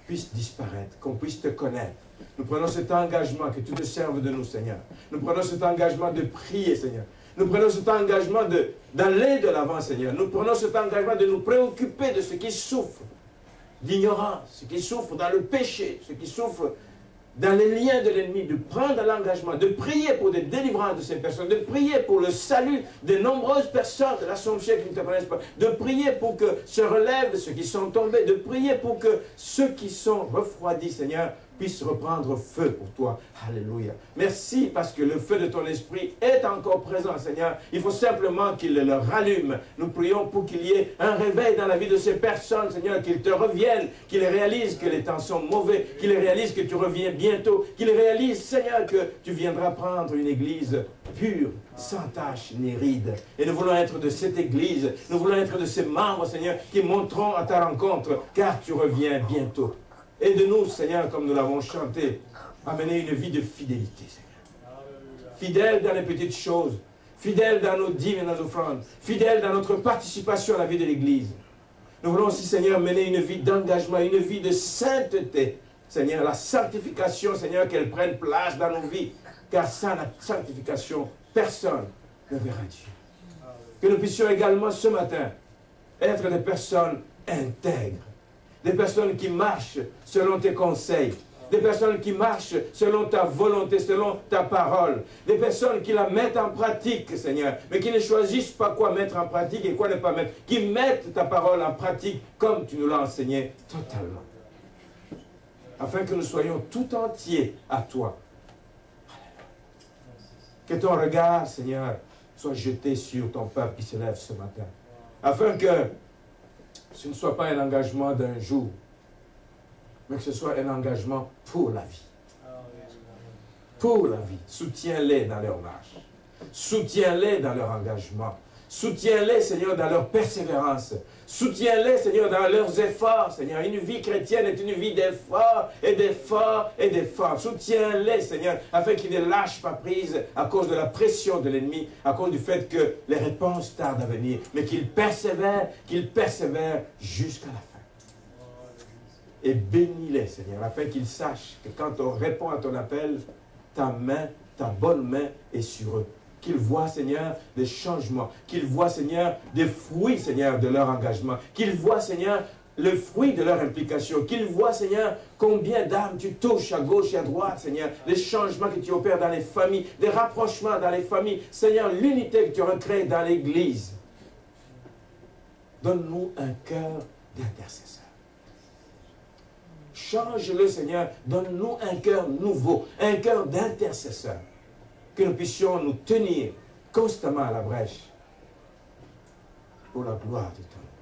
puisse disparaître, qu'on puisse te connaître. Nous prenons cet engagement, que tu te serves de nous, Seigneur. Nous prenons cet engagement de prier, Seigneur. Nous prenons cet engagement d'aller de l'avant, Seigneur. Nous prenons cet engagement de nous préoccuper de ceux qui souffrent d'ignorance, ceux qui souffrent dans le péché, ceux qui souffrent dans les liens de l'ennemi, de prendre l'engagement, de prier pour des délivrances de ces personnes, de prier pour le salut de nombreuses personnes de l'Assomption qui ne te connaissent pas, de prier pour que se relèvent ceux qui sont tombés, de prier pour que ceux qui sont refroidis, Seigneur, puissent reprendre feu pour toi. Alléluia. Merci parce que le feu de ton esprit est encore présent, Seigneur. Il faut simplement qu'il le rallume. Nous prions pour qu'il y ait un réveil dans la vie de ces personnes, Seigneur, qu'ils te reviennent, qu'ils réalisent que les temps sont mauvais, qu'ils réalisent que tu reviens bientôt, qu'ils réalisent, Seigneur, que tu viendras prendre une église pure, sans tache ni ride. Et nous voulons être de cette église, nous voulons être de ces membres, Seigneur, qui monteront à ta rencontre, car tu reviens bientôt. Aide-nous, Seigneur, comme nous l'avons chanté, à mener une vie de fidélité, Seigneur. Fidèle dans les petites choses, fidèle dans nos dîmes et nos offrandes, fidèle dans notre participation à la vie de l'Église. Nous voulons aussi, Seigneur, mener une vie d'engagement, une vie de sainteté. Seigneur, la sanctification, Seigneur, qu'elle prenne place dans nos vies. Car sans la sanctification, personne ne verra Dieu. Que nous puissions également ce matin être des personnes intègres. Des personnes qui marchent selon tes conseils. Des personnes qui marchent selon ta volonté, selon ta parole. Des personnes qui la mettent en pratique, Seigneur. Mais qui ne choisissent pas quoi mettre en pratique et quoi ne pas mettre. Qui mettent ta parole en pratique comme tu nous l'as enseigné totalement. Afin que nous soyons tout entiers à toi. Que ton regard, Seigneur, soit jeté sur ton peuple qui se lève ce matin. Afin que ce ne soit pas un engagement d'un jour, mais que ce soit un engagement pour la vie. Pour la vie. Soutiens-les dans leur marche. Soutiens-les dans leur engagement. Soutiens-les, Seigneur, dans leur persévérance. Soutiens-les, Seigneur, dans leurs efforts, Seigneur. Une vie chrétienne est une vie d'efforts et d'efforts et d'efforts. Soutiens-les, Seigneur, afin qu'ils ne lâchent pas prise à cause de la pression de l'ennemi, à cause du fait que les réponses tardent à venir, mais qu'ils persévèrent jusqu'à la fin. Et bénis-les, Seigneur, afin qu'ils sachent que quand on répond à ton appel, ta main, ta bonne main est sur eux. Qu'ils voient, Seigneur, des changements. Qu'ils voient, Seigneur, des fruits, Seigneur, de leur engagement. Qu'ils voient, Seigneur, le fruit de leur implication. Qu'ils voient, Seigneur, combien d'âmes tu touches à gauche et à droite, Seigneur. Les changements que tu opères dans les familles, des rapprochements dans les familles. Seigneur, l'unité que tu recrées dans l'Église. Donne-nous un cœur d'intercesseur. Change-le, Seigneur. Donne-nous un cœur nouveau, un cœur d'intercesseur. Que nous puissions nous tenir constamment à la brèche pour la gloire de ton nom.